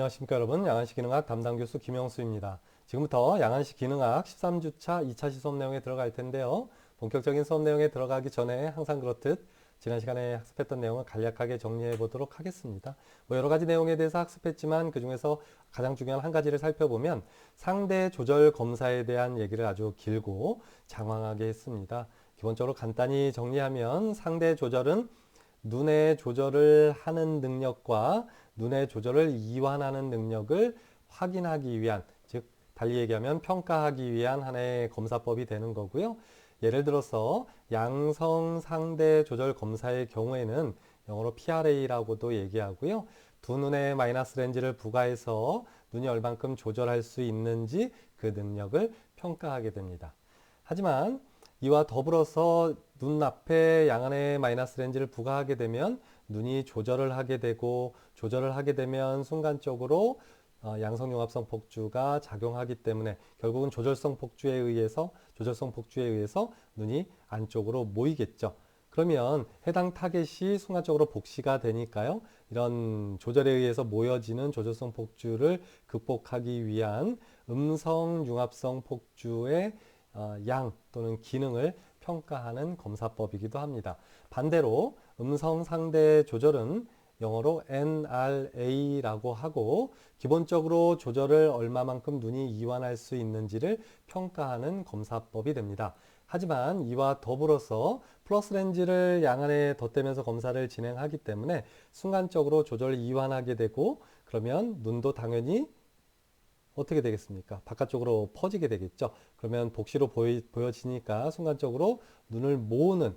안녕하십니까 여러분. 양안시 기능학 담당 교수 김영수입니다. 지금부터 양안시 기능학 13주차 2차 시수업 내용에 들어갈 텐데요. 본격적인 수업 내용에 들어가기 전에 항상 그렇듯 지난 시간에 학습했던 내용을 간략하게 정리해 보도록 하겠습니다. 여러 가지 내용에 대해서 학습했지만 그 중에서 가장 중요한 한 가지를 살펴보면 상대 조절 검사에 대한 얘기를 아주 길고 장황하게 했습니다. 기본적으로 간단히 정리하면 상대 조절은 눈의 조절을 하는 능력과 눈의 조절을 이완하는 능력을 확인하기 위한, 즉 달리 얘기하면 평가하기 위한 하나의 검사법이 되는 거고요. 예를 들어서 양성 상대 조절 검사의 경우에는 영어로 PRA라고도 얘기하고요. 두 눈에 마이너스 렌즈를 부과해서 눈이 얼만큼 조절할 수 있는지 그 능력을 평가하게 됩니다. 하지만 이와 더불어서 눈앞에 양안에 마이너스 렌즈를 부과하게 되면 눈이 조절을 하게 되고, 조절을 하게 되면 순간적으로 양성융합성 폭주가 작용하기 때문에 결국은 조절성 폭주에 의해서 눈이 안쪽으로 모이겠죠. 그러면 해당 타겟이 순간적으로 복시가 되니까요. 이런 조절에 의해서 모여지는 조절성 폭주를 극복하기 위한 음성융합성 폭주의 양 또는 기능을 평가하는 검사법이기도 합니다. 반대로 음성 상대 조절은 영어로 NRA라고 하고 기본적으로 조절을 얼마만큼 눈이 이완할 수 있는지를 평가하는 검사법이 됩니다. 하지만 이와 더불어서 플러스 렌즈를 양안에 덧대면서 검사를 진행하기 때문에 순간적으로 조절을 이완하게 되고, 그러면 눈도 당연히 어떻게 되겠습니까? 바깥쪽으로 퍼지게 되겠죠. 그러면 복시로 보여지니까 순간적으로 눈을 모으는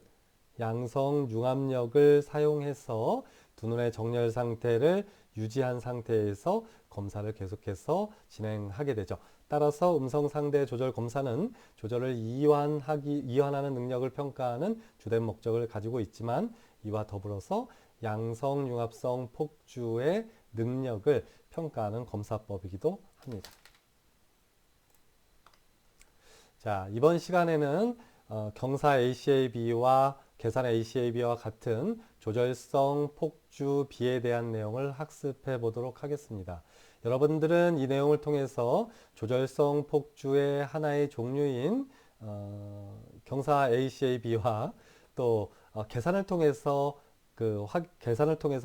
양성 융합력을 사용해서 두 눈의 정렬 상태를 유지한 상태에서 검사를 계속해서 진행하게 되죠. 따라서 음성 상대 조절 검사는 조절을 이완하는 능력을 평가하는 주된 목적을 가지고 있지만, 이와 더불어서 양성 융합성 폭주의 능력을 평가하는 검사법이기도 합니다. 자, 이번 시간에는 경사 ACAB와 계산 ACAB와 같은 조절성 폭주 B에 대한 내용을 학습해 보도록 하겠습니다. 여러분들은 이 내용을 통해서 조절성 폭주의 하나의 종류인 경사 ACAB와 또 계산을 통해서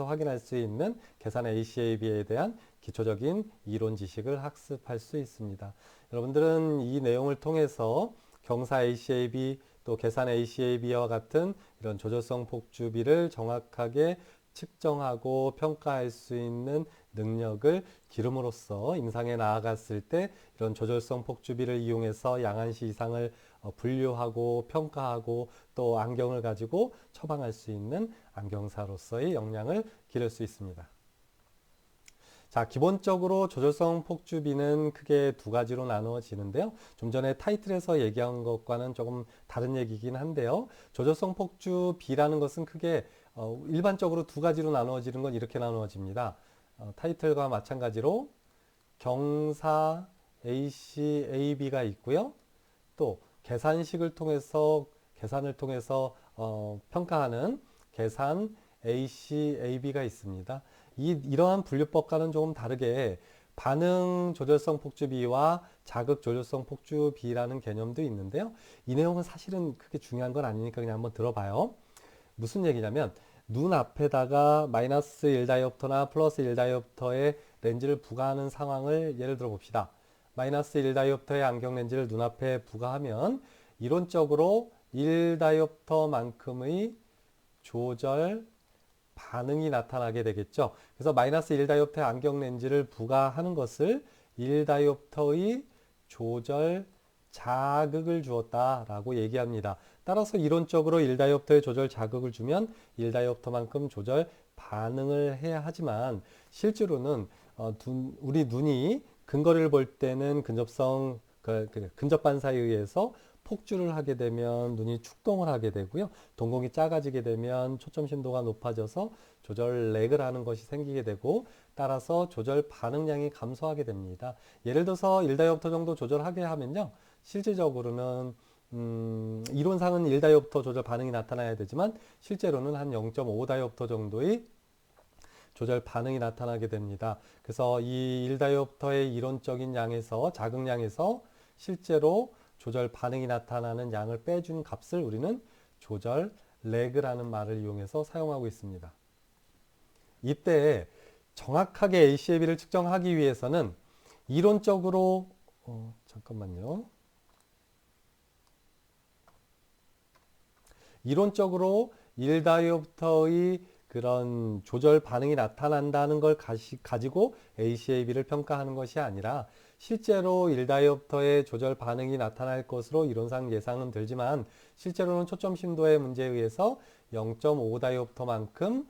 확인할 수 있는 계산 ACAB에 대한 기초적인 이론 지식을 학습할 수 있습니다. 여러분들은 이 내용을 통해서 경사 ACAB 또 계산 ACAB와 같은 이런 조절성 폭주비를 정확하게 측정하고 평가할 수 있는 능력을 기름으로써 임상에 나아갔을 때 이런 조절성 폭주비를 이용해서 양안시 이상을 분류하고 평가하고 또 안경을 가지고 처방할 수 있는 안경사로서의 역량을 기를 수 있습니다. 자, 기본적으로 조절성 폭주비는 크게 두 가지로 나누어지는데요. 좀 전에 타이틀에서 얘기한 것과는 조금 다른 얘기긴 한데요. 조절성 폭주비라는 것은 크게 일반적으로 두 가지로 나누어지는 건 이렇게 나누어집니다. 타이틀과 마찬가지로 경사 ACAB가 있고요. 또 계산을 통해서 평가하는 계산 ACAB가 있습니다. 이러한 분류법과는 조금 다르게 반응 조절성 폭주비와 자극 조절성 폭주비라는 개념도 있는데요. 이 내용은 사실은 크게 중요한 건 아니니까 그냥 한번 들어봐요. 무슨 얘기냐면 눈 앞에다가 마이너스 1다이옵터나 플러스 1다이옵터의 렌즈를 부과하는 상황을 예를 들어 봅시다. 마이너스 1다이옵터의 안경 렌즈를 눈앞에 부과하면 이론적으로 1다이옵터만큼의 조절 반응이 나타나게 되겠죠. 그래서 마이너스 1다이옵터의 안경 렌즈를 부과하는 것을 1다이옵터의 조절 자극을 주었다라고 얘기합니다. 따라서 이론적으로 1다이옵터의 조절 자극을 주면 1다이옵터만큼 조절 반응을 해야 하지만 실제로는 우리 눈이 근거리를 볼 때는 근접 반사에 의해서 폭주를 하게 되면 눈이 축동을 하게 되고요. 동공이 작아지게 되면 초점 심도가 높아져서 조절 렉을 하는 것이 생기게 되고, 따라서 조절 반응량이 감소하게 됩니다. 예를 들어서 1다이옵터 정도 조절하게 하면요. 실질적으로는 이론상은 1다이옵터 조절 반응이 나타나야 되지만 실제로는 한 0.5다이옵터 정도의 조절 반응이 나타나게 됩니다. 그래서 이 1다이옵터의 이론적인 양에서 자극량에서 실제로 조절 반응이 나타나는 양을 빼준 값을 우리는 조절 렉이라는 말을 이용해서 사용하고 있습니다. 이때 정확하게 ACAB를 측정하기 위해서는 이론적으로 잠깐만요. 이론적으로 1다이옵터의 그런 조절 반응이 나타난다는 걸 가지고 ACAB를 평가하는 것이 아니라 실제로 1다이옵터의 조절 반응이 나타날 것으로 이론상 예상은 들지만 실제로는 초점 심도의 문제에 의해서 0.5다이옵터만큼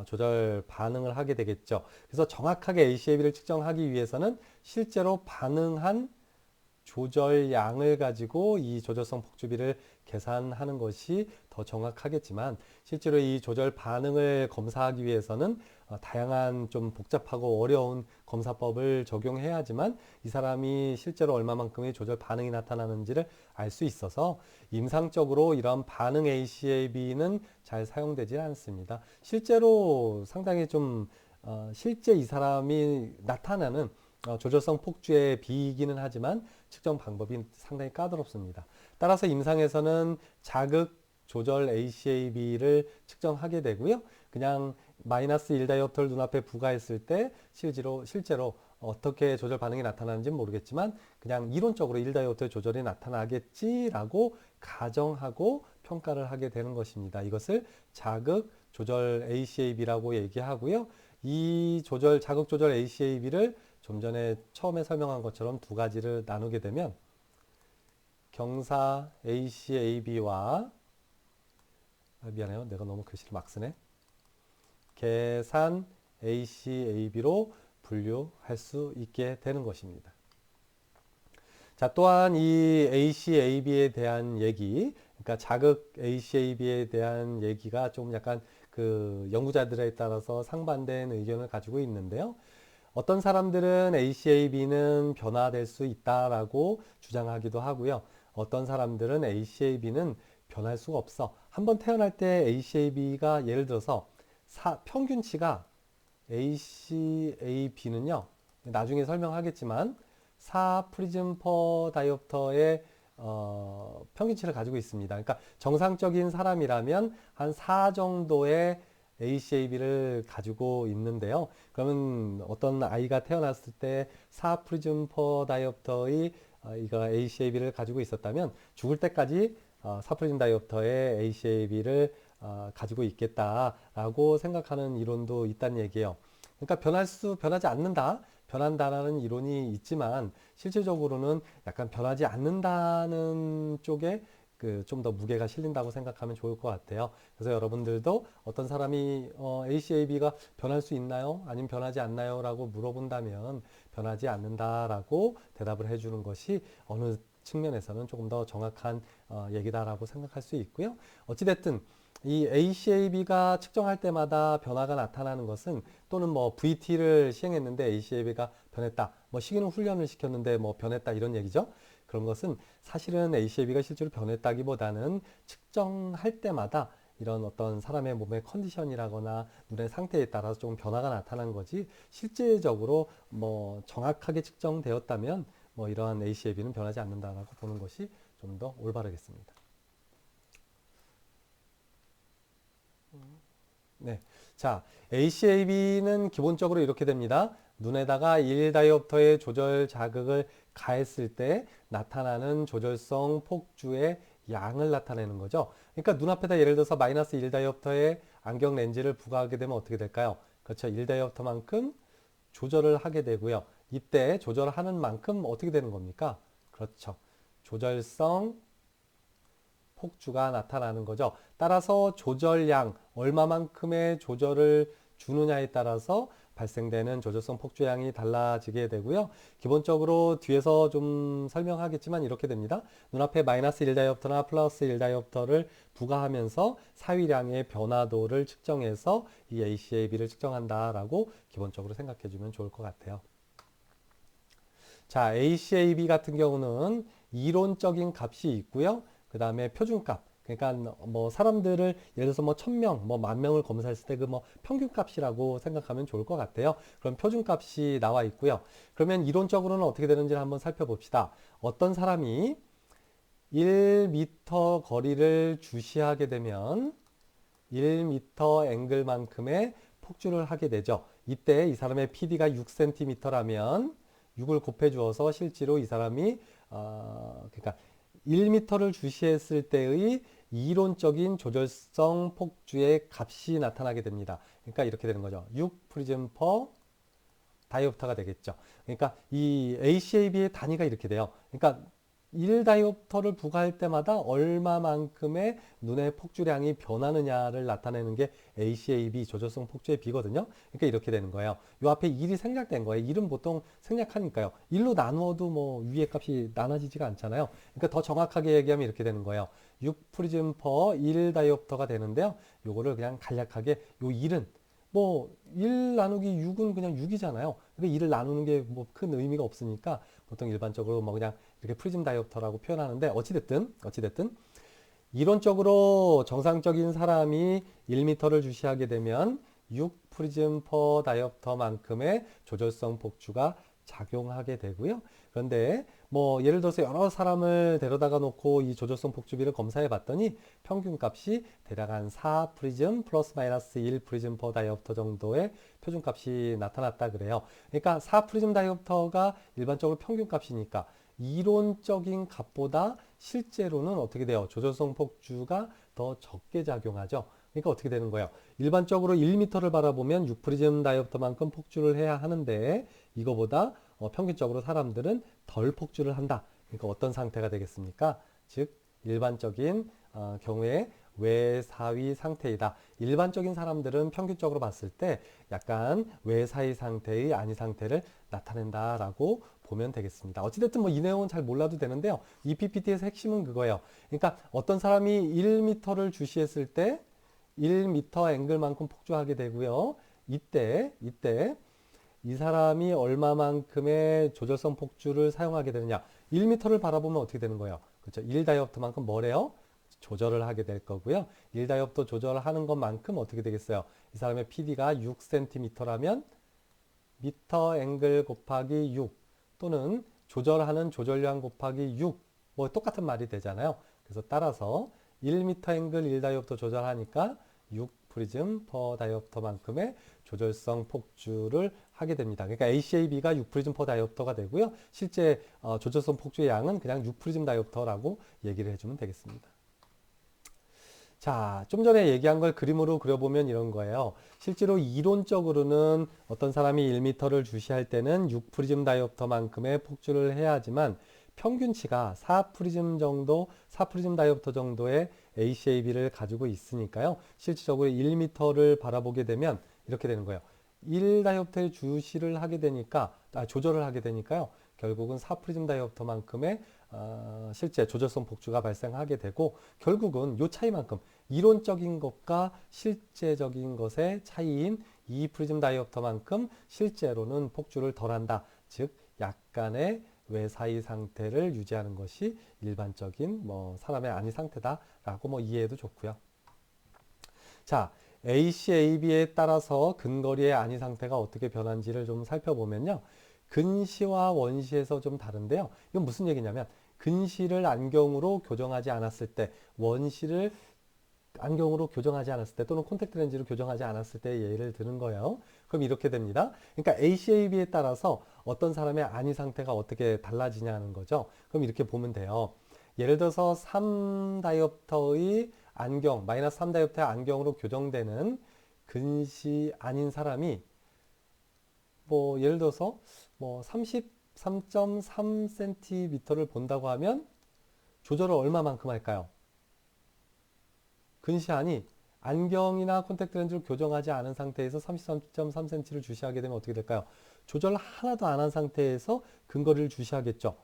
조절 반응을 하게 되겠죠. 그래서 정확하게 ACAB를 측정하기 위해서는 실제로 반응한 조절량을 가지고 이 조절성 폭주비를 계산하는 것이 더 정확하겠지만 실제로 이 조절 반응을 검사하기 위해서는 다양한 좀 복잡하고 어려운 검사법을 적용해야지만 이 사람이 실제로 얼마만큼의 조절 반응이 나타나는지를 알 수 있어서 임상적으로 이런 반응 ACAB는 잘 사용되지 않습니다. 실제로 상당히 좀 실제 이 사람이 나타나는 조절성 폭주의 비이기는 하지만 측정 방법이 상당히 까다롭습니다. 따라서 임상에서는 자극 조절 ACAB를 측정하게 되고요. 그냥 마이너스 1다이옵터를 눈앞에 부과했을 때 실제로 어떻게 조절 반응이 나타나는지는 모르겠지만 그냥 이론적으로 1다이옵터의 조절이 나타나겠지라고 가정하고 평가를 하게 되는 것입니다. 이것을 자극 조절 ACAB라고 얘기하고요. 이 자극 조절 ACAB를 좀 전에 처음에 설명한 것처럼 두 가지를 나누게 되면 경사 ACAB와 미안해요. 내가 너무 글씨를 막 쓰네. 계산 ACAB로 분류할 수 있게 되는 것입니다. 자, 또한 이 ACAB에 대한 얘기, 그러니까 자극 ACAB에 대한 얘기가 좀 약간 그 연구자들에 따라서 상반된 의견을 가지고 있는데요. 어떤 사람들은 ACAB는 변화될 수 있다라고 주장하기도 하고요. 어떤 사람들은 ACAB는 변할 수가 없어. 한번 태어날 때 ACAB가 예를 들어서 평균치가 ACAB는요. 나중에 설명하겠지만 4 프리즘 퍼 다이옵터의 평균치를 가지고 있습니다. 그러니까 정상적인 사람이라면 한 4 정도의 ACAB를 가지고 있는데요. 그러면 어떤 아이가 태어났을 때 4 프리즘 퍼 다이옵터의 이거 ACAB를 가지고 있었다면 죽을 때까지 4 프리즘 다이옵터의 ACAB를 가지고 있겠다라고 생각하는 이론도 있다는 얘기예요. 그러니까 변하지 않는다, 변한다라는 이론이 있지만 실질적으로는 약간 변하지 않는다는 쪽에 좀 더 무게가 실린다고 생각하면 좋을 것 같아요. 그래서 여러분들도 어떤 사람이 ACAB가 변할 수 있나요? 아니면 변하지 않나요? 라고 물어본다면 변하지 않는다라고 대답을 해주는 것이 어느 측면에서는 조금 더 정확한 얘기다라고 생각할 수 있고요. 어찌됐든 이 ACAB가 측정할 때마다 변화가 나타나는 것은 또는 뭐 VT를 시행했는데 ACAB가 변했다. 뭐 시기는 훈련을 시켰는데 뭐 변했다 이런 얘기죠. 그런 것은 사실은 ACAB가 실제로 변했다기보다는 측정할 때마다 이런 어떤 사람의 몸의 컨디션이라거나 눈의 상태에 따라서 조금 변화가 나타난 거지 실제적으로 뭐 정확하게 측정되었다면 뭐 이러한 ACAB는 변하지 않는다라고 보는 것이 좀 더 올바르겠습니다. 네. 자, ACAB는 기본적으로 이렇게 됩니다. 눈에다가 1다이옵터의 조절 자극을 가했을 때 나타나는 조절성 폭주의 양을 나타내는 거죠. 그러니까 눈앞에다 예를 들어서 마이너스 1다이옵터의 안경 렌즈를 부과하게 되면 어떻게 될까요? 그렇죠. 1다이옵터만큼 조절을 하게 되고요. 이때 조절하는 만큼 어떻게 되는 겁니까? 그렇죠. 조절성 폭주가 나타나는 거죠. 따라서 조절량, 얼마만큼의 조절을 주느냐에 따라서 발생되는 조절성 폭주량이 달라지게 되고요. 기본적으로 뒤에서 좀 설명하겠지만 이렇게 됩니다. 눈앞에 마이너스 1다이옵터나 플러스 1다이옵터를 부과하면서 사위량의 변화도를 측정해서 이 ACAB를 측정한다라고 기본적으로 생각해 주면 좋을 것 같아요. 자, ACAB 같은 경우는 이론적인 값이 있고요. 그 다음에 표준값, 그러니까 뭐 사람들을 예를 들어서 뭐 1000명, 뭐 10,000명을 검사했을 때 그 뭐 평균값이라고 생각하면 좋을 것 같아요. 그럼 표준값이 나와 있고요. 그러면 이론적으로는 어떻게 되는지를 한번 살펴봅시다. 어떤 사람이 1m 거리를 주시하게 되면 1m 앵글만큼의 폭주를 하게 되죠. 이때 이 사람의 PD가 6cm라면 6을 곱해 주어서 실제로 이 사람이 그러니까 1m를 주시했을 때의 이론적인 조절성 폭주의 값이 나타나게 됩니다. 그러니까 이렇게 되는 거죠. 6 프리즘 퍼 다이옵터가 되겠죠. 그러니까 이 ACAB의 단위가 이렇게 돼요. 그러니까 1다이옵터를 부과할 때마다 얼마만큼의 눈의 폭주량이 변하느냐를 나타내는 게 ACAB 조절성 폭주의 비거든요. 그러니까 이렇게 되는 거예요. 요 앞에 1이 생략된 거예요. 1은 보통 생략하니까요. 1로 나누어도 뭐 위의 값이 나눠지지가 않잖아요. 그러니까 더 정확하게 얘기하면 이렇게 되는 거예요. 6 프리즘 퍼 1다이옵터가 되는데요. 요거를 그냥 간략하게 요 1은 뭐 1 나누기 6은 그냥 6이잖아요. 그러니까 1을 나누는 게 뭐 큰 의미가 없으니까 보통 일반적으로 뭐 그냥 이렇게 프리즘 다이옵터라고 표현하는데 어찌됐든 이론적으로 정상적인 사람이 1m를 주시하게 되면 6 프리즘 퍼 다이옵터만큼의 조절성 폭주가 작용하게 되고요. 그런데 뭐 예를 들어서 여러 사람을 데려다가 놓고 이 조절성 폭주비를 검사해 봤더니 평균값이 대략 한 4 프리즘 플러스 마이너스 1 프리즘 퍼 다이옵터 정도의 표준값이 나타났다 그래요. 그러니까 4 프리즘 다이옵터가 일반적으로 평균값이니까 이론적인 값보다 실제로는 어떻게 돼요? 조절성 폭주가 더 적게 작용하죠. 그러니까 어떻게 되는 거예요? 일반적으로 1m를 바라보면 6프리즘 다이옵터만큼 폭주를 해야 하는데 이거보다 평균적으로 사람들은 덜 폭주를 한다. 그러니까 어떤 상태가 되겠습니까? 즉 일반적인 경우에 외사위 상태이다. 일반적인 사람들은 평균적으로 봤을 때 약간 외사위 상태의 아니 상태를 나타낸다라고 보면 되겠습니다. 어찌됐든 뭐 이 내용은 잘 몰라도 되는데요. 이 PPT에서 핵심은 그거예요. 그러니까 어떤 사람이 1m를 주시했을 때 1m 앵글만큼 폭주하게 되고요. 이때 이 사람이 얼마만큼의 조절성 폭주를 사용하게 되느냐. 1m를 바라보면 어떻게 되는 거예요? 그렇죠. 1다이옵터만큼 뭐래요? 조절을 하게 될 거고요. 1다이옵터 조절하는 것만큼 어떻게 되겠어요? 이 사람의 PD가 6cm라면 미터 앵글 곱하기 6 또는 조절하는 조절량 곱하기 6 뭐 똑같은 말이 되잖아요. 그래서 따라서 1m 앵글 1다이옵터 조절하니까 6 프리즘 퍼 다이옵터만큼의 조절성 폭주를 하게 됩니다. 그러니까 ACAB가 6 프리즘 퍼 다이옵터가 되고요. 실제 조절성 폭주의 양은 그냥 6 프리즘 다이옵터라고 얘기를 해주면 되겠습니다. 자, 좀 전에 얘기한 걸 그림으로 그려보면 이런 거예요. 실제로 이론적으로는 어떤 사람이 1m를 주시할 때는 6프리즘 다이옵터만큼의 폭주를 해야 하지만 평균치가 4프리즘 정도, 4프리즘 다이옵터 정도의 ACAB를 가지고 있으니까요. 실질적으로 1m를 바라보게 되면 이렇게 되는 거예요. 1다이옵터의 주시를 하게 되니까, 조절을 하게 되니까요. 결국은 4프리즘 다이옵터만큼의 실제 조절성 폭주가 발생하게 되고 결국은 요 차이만큼 이론적인 것과 실제적인 것의 차이인 2프리즘 다이옵터만큼 실제로는 폭주를 덜한다. 즉 약간의 외사이 상태를 유지하는 것이 일반적인 뭐 사람의 아니 상태다라고 뭐 이해해도 좋고요. 자, ACAB에 따라서 근거리의 아니 상태가 어떻게 변한지를 좀 살펴보면요. 근시와 원시에서 좀 다른데요. 이건 무슨 얘기냐면 근시를 안경으로 교정하지 않았을 때 원시를 안경으로 교정하지 않았을 때 또는 콘택트 렌즈로 교정하지 않았을 때 예를 드는 거예요. 그럼 이렇게 됩니다. 그러니까 ACAB에 따라서 어떤 사람의 아니 상태가 어떻게 달라지냐는 거죠. 그럼 이렇게 보면 돼요. 예를 들어서 3다이옵터의 안경, 마이너스 3다이옵터의 안경으로 교정되는 근시 아닌 사람이 뭐 예를 들어서 뭐 33.3cm를 본다고 하면 조절을 얼마만큼 할까요? 근시안이 안경이나 콘택트 렌즈를 교정하지 않은 상태에서 33.3cm를 주시하게 되면 어떻게 될까요? 조절 하나도 안 한 상태에서 근거리를 주시하겠죠.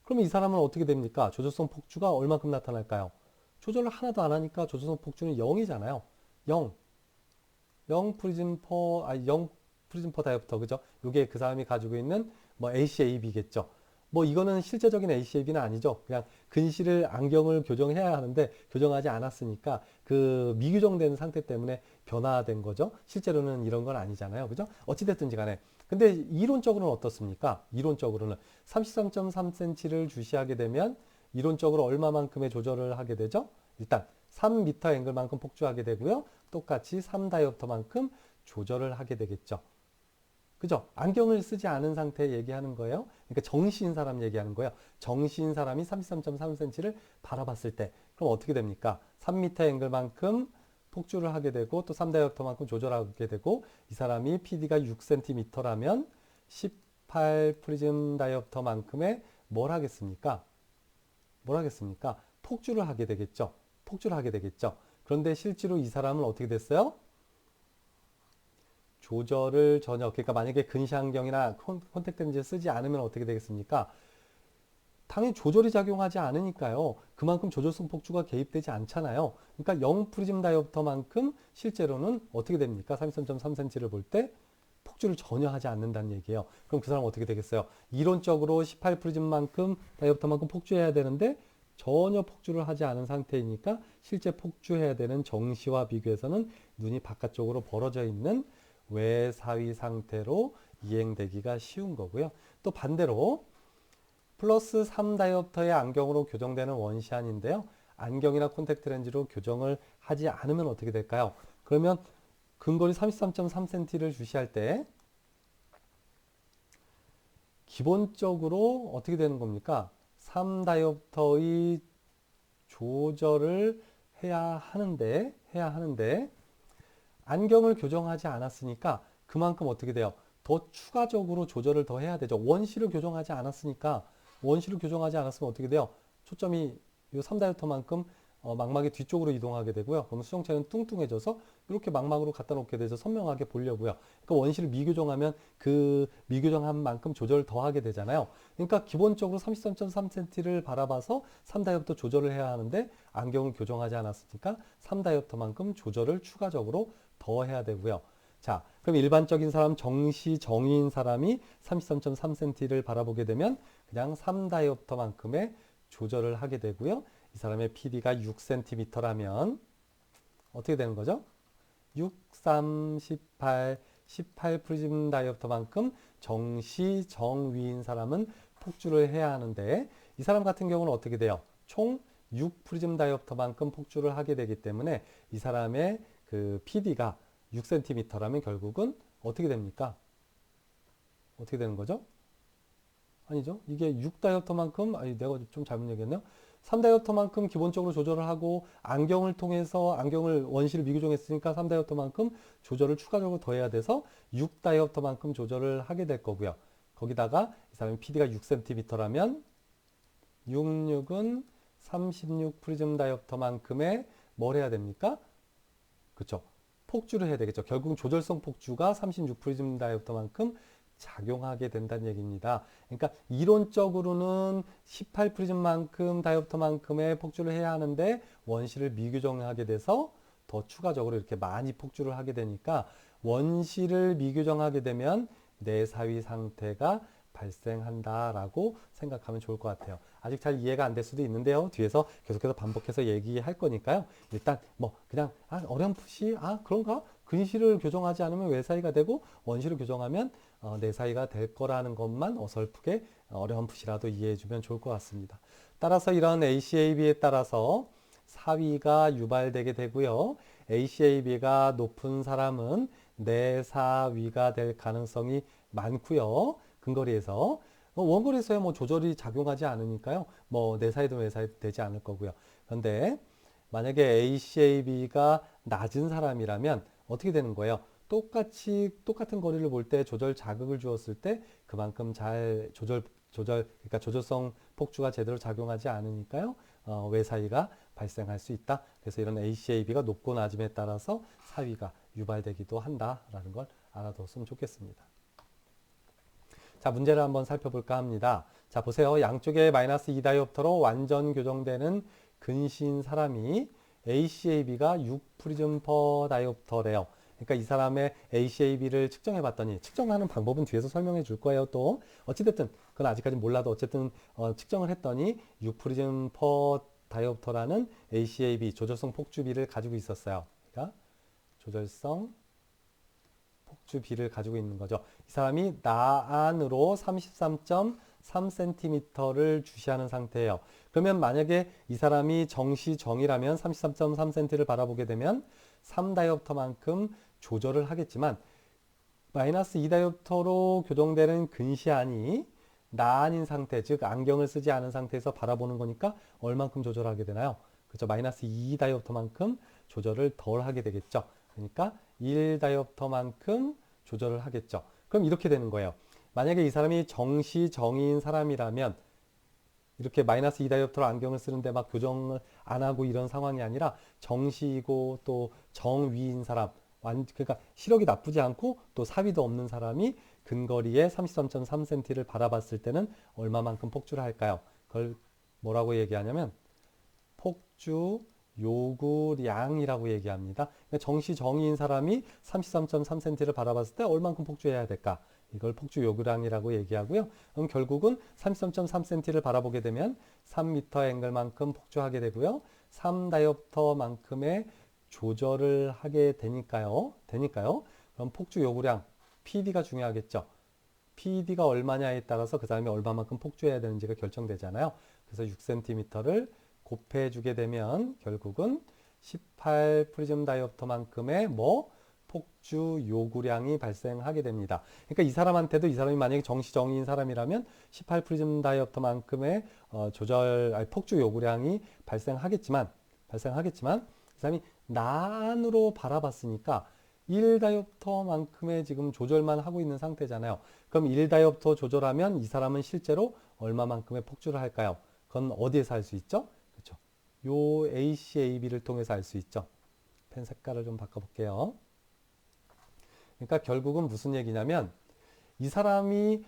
그러면 이 사람은 어떻게 됩니까? 조절성 폭주가 얼마큼 나타날까요? 조절을 하나도 안 하니까 조절성 폭주는 0이잖아요. 0. 0 프리즘 퍼, 0 프리즘 퍼 다이옵터, 그죠? 이게 그 사람이 가지고 있는 뭐 ACAB겠죠. 뭐 이거는 실제적인 ACAB는 아니죠. 그냥 근시를 안경을 교정해야 하는데 교정하지 않았으니까 그 미규정된 상태 때문에 변화된 거죠. 실제로는 이런 건 아니잖아요. 그죠? 어찌됐든지 간에. 근데 이론적으로는 어떻습니까? 이론적으로는 33.3cm를 주시하게 되면 이론적으로 얼마만큼의 조절을 하게 되죠? 일단 3m 앵글만큼 폭주하게 되고요. 똑같이 3다이옵터만큼 조절을 하게 되겠죠. 그죠? 안경을 쓰지 않은 상태 얘기하는 거예요. 그러니까 정시인 사람 얘기하는 거예요. 정시인 사람이 33.3cm를 바라봤을 때 그럼 어떻게 됩니까? 3m 앵글만큼 폭주를 하게 되고 또 3다이옵터만큼 조절하게 되고 이 사람이 PD가 6cm라면 18 프리즘 다이옵터만큼의 뭘 하겠습니까? 뭘 하겠습니까? 폭주를 하게 되겠죠. 폭주를 하게 되겠죠. 그런데 실제로 이 사람은 어떻게 됐어요? 조절을 전혀, 그러니까 만약에 근시안경이나 콘택트 렌즈 쓰지 않으면 어떻게 되겠습니까? 당연히 조절이 작용하지 않으니까요. 그만큼 조절성 폭주가 개입되지 않잖아요. 그러니까 0 프리즘 다이옵터만큼 실제로는 어떻게 됩니까? 33.3cm를 볼 때 폭주를 전혀 하지 않는다는 얘기예요. 그럼 그 사람은 어떻게 되겠어요? 이론적으로 18 프리즘만큼 다이옵터만큼 폭주해야 되는데 전혀 폭주를 하지 않은 상태이니까 실제 폭주해야 되는 정시와 비교해서는 눈이 바깥쪽으로 벌어져 있는 외사위 상태로 이행되기가 쉬운 거고요. 또 반대로 플러스 3다이옵터의 안경으로 교정되는 원시안인데요. 안경이나 콘택트 렌즈로 교정을 하지 않으면 어떻게 될까요? 그러면 근거리 33.3cm를 주시할 때 기본적으로 어떻게 되는 겁니까? 3다이옵터의 조절을 해야 하는데 안경을 교정하지 않았으니까 그만큼 어떻게 돼요? 더 추가적으로 조절을 더 해야 되죠. 원시를 교정하지 않았으니까 원시를 교정하지 않았으면 어떻게 돼요? 초점이 이 3다이옵터만큼 망막의 뒤쪽으로 이동하게 되고요. 그러면 수정체는 뚱뚱해져서 이렇게 망막으로 갖다 놓게 돼서 선명하게 보려고요. 그러니까 원시를 미교정하면 그 미교정한 만큼 조절을 더 하게 되잖아요. 그러니까 기본적으로 33.3cm를 바라봐서 3다이옵터 조절을 해야 하는데 안경을 교정하지 않았으니까 3다이옵터만큼 조절을 추가적으로 더 해야 되고요. 자, 그럼 일반적인 사람, 정시인 사람이 33.3cm를 바라보게 되면 그냥 3다이옵터만큼의 조절을 하게 되고요. 이 사람의 PD가 6cm라면 어떻게 되는 거죠? 6, 3, 18 프리즘 다이옵터만큼 정위인 사람은 폭주를 해야 하는데 이 사람 같은 경우는 어떻게 돼요? 총 6 프리즘 다이옵터만큼 폭주를 하게 되기 때문에 이 사람의 그 PD가 6cm라면 결국은 어떻게 됩니까? 어떻게 되는 거죠? 아니죠. 이게 6다이옵터만큼, 아니, 내가 좀 잘못 얘기했네요. 3다이옵터만큼 기본적으로 조절을 하고, 안경을 통해서, 안경을 원시를 미교정했으니까 3다이옵터만큼 조절을 추가적으로 더해야 돼서 6다이옵터만큼 조절을 하게 될 거고요. 거기다가 이 사람이 PD가 6cm라면, 66은 36 프리즘 다이옵터만큼의 뭘 해야 됩니까? 그쵸. 폭주를 해야 되겠죠. 결국 조절성 폭주가 36 프리즘 다이옵터만큼 작용하게 된다는 얘기입니다. 그러니까 이론적으로는 18 프리즘만큼 다이옵터만큼의 폭주를 해야 하는데 원시를 미규정하게 돼서 더 추가적으로 이렇게 많이 폭주를 하게 되니까 원시를 미규정하게 되면 내사위 상태가 발생한다라고 생각하면 좋을 것 같아요. 아직 잘 이해가 안 될 수도 있는데요. 뒤에서 계속해서 반복해서 얘기할 거니까요. 일단 뭐 그냥 어렴풋이 그런가? 근시를 교정하지 않으면 외사위가 되고 원시를 교정하면 내사위가 될 거라는 것만 어설프게 어렴풋이라도 이해해 주면 좋을 것 같습니다. 따라서 이런 ACAB에 따라서 사위가 유발되게 되고요. ACAB가 높은 사람은 내사위가 될 가능성이 많고요. 근거리에서 원거리에서야 뭐 조절이 작용하지 않으니까요. 뭐 내사위도 외사위도 되지 않을 거고요. 그런데 만약에 ACAB가 낮은 사람이라면 어떻게 되는 거예요? 똑같은 거리를 볼 때 조절 자극을 주었을 때 그만큼 잘 그러니까 조절성 폭주가 제대로 작용하지 않으니까요. 외사위가 발생할 수 있다. 그래서 이런 ACAB가 높고 낮음에 따라서 사위가 유발되기도 한다라는 걸 알아뒀으면 좋겠습니다. 자, 문제를 한번 살펴볼까 합니다. 자, 보세요. 양쪽에 마이너스 2다이옵터로 완전 교정되는 근시인 사람이 ACAB가 6 프리즘 퍼 다이옵터래요. 그러니까 이 사람의 ACAB를 측정해 봤더니 측정하는 방법은 뒤에서 설명해 줄 거예요. 또 어찌됐든 그건 아직까지 몰라도 어쨌든 측정을 했더니 6프리즘 퍼 다이옵터라는 ACAB 조절성 폭주비를 가지고 있었어요. 그러니까 조절성 폭주비를 가지고 있는 거죠. 이 사람이 나안으로 33.3cm를 주시하는 상태예요. 그러면 만약에 이 사람이 정시정이라면 33.3cm를 바라보게 되면 3다이옵터만큼 조절을 하겠지만 마이너스 2다이옵터로 교정되는 근시안이 나안인 상태, 즉 안경을 쓰지 않은 상태에서 바라보는 거니까 얼만큼 조절하게 되나요? 그렇죠. 마이너스 2다이옵터만큼 조절을 덜 하게 되겠죠. 그러니까 1다이옵터만큼 조절을 하겠죠. 그럼 이렇게 되는 거예요. 만약에 이 사람이 정시정인 사람이라면 이렇게 마이너스 2다이옵터로 안경을 쓰는데 막 교정을 안 하고 이런 상황이 아니라 정시이고 또 정위인 사람, 그러니까 시력이 나쁘지 않고 또 사비도 없는 사람이 근거리에 33.3cm를 바라봤을 때는 얼마만큼 폭주를 할까요? 그걸 뭐라고 얘기하냐면 폭주 요구량이라고 얘기합니다. 그러니까 정시정의인 사람이 33.3cm를 바라봤을 때 얼만큼 폭주해야 될까? 이걸 폭주 요구량이라고 얘기하고요. 그럼 결국은 33.3cm를 바라보게 되면 3m 앵글만큼 폭주하게 되고요. 3다이옵터만큼의 조절을 하게 되니까요. 그럼 폭주 요구량 PD가 중요하겠죠. PD가 얼마냐에 따라서 그 사람이 얼마만큼 폭주해야 되는지가 결정되잖아요. 그래서 6cm를 곱해주게 되면 결국은 18 프리즘 다이옵터만큼의 폭주 요구량이 발생하게 됩니다. 그러니까 이 사람한테도 이 사람이 만약에 정시정의인 사람이라면 18 프리즘 다이옵터만큼의 폭주 요구량이 발생하겠지만 이 사람이 난으로 바라봤으니까 1다이옵터만큼의 지금 조절만 하고 있는 상태잖아요. 그럼 1다이옵터 조절하면 이 사람은 실제로 얼마만큼의 폭주를 할까요? 그건 어디에서 할 수 있죠? 그렇죠. 요 ACAB를 통해서 알 수 있죠. 펜 색깔을 좀 바꿔볼게요. 그러니까 결국은 무슨 얘기냐면 이 사람이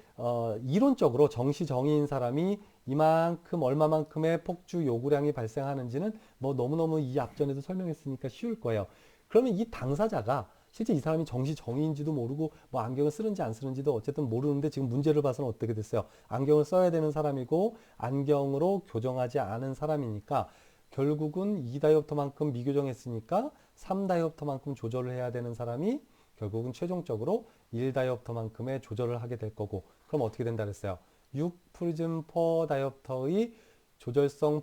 이론적으로 정시정의인 사람이 이만큼 얼마만큼의 폭주 요구량이 발생하는지는 너무너무 이 앞전에도 설명했으니까 쉬울 거예요. 그러면 이 당사자가 실제 이 사람이 정시정의인지도 모르고 안경을 쓰는지 안 쓰는지도 어쨌든 모르는데 지금 문제를 봐서는 어떻게 됐어요? 안경을 써야 되는 사람이고 안경으로 교정하지 않은 사람이니까 결국은 2다이옵터만큼 미교정했으니까 3다이옵터만큼 조절을 해야 되는 사람이 결국은 최종적으로 1다이옵터만큼의 조절을 하게 될 거고 그럼 어떻게 된다 그랬어요? 6프리즘 퍼 다이옵터의 조절성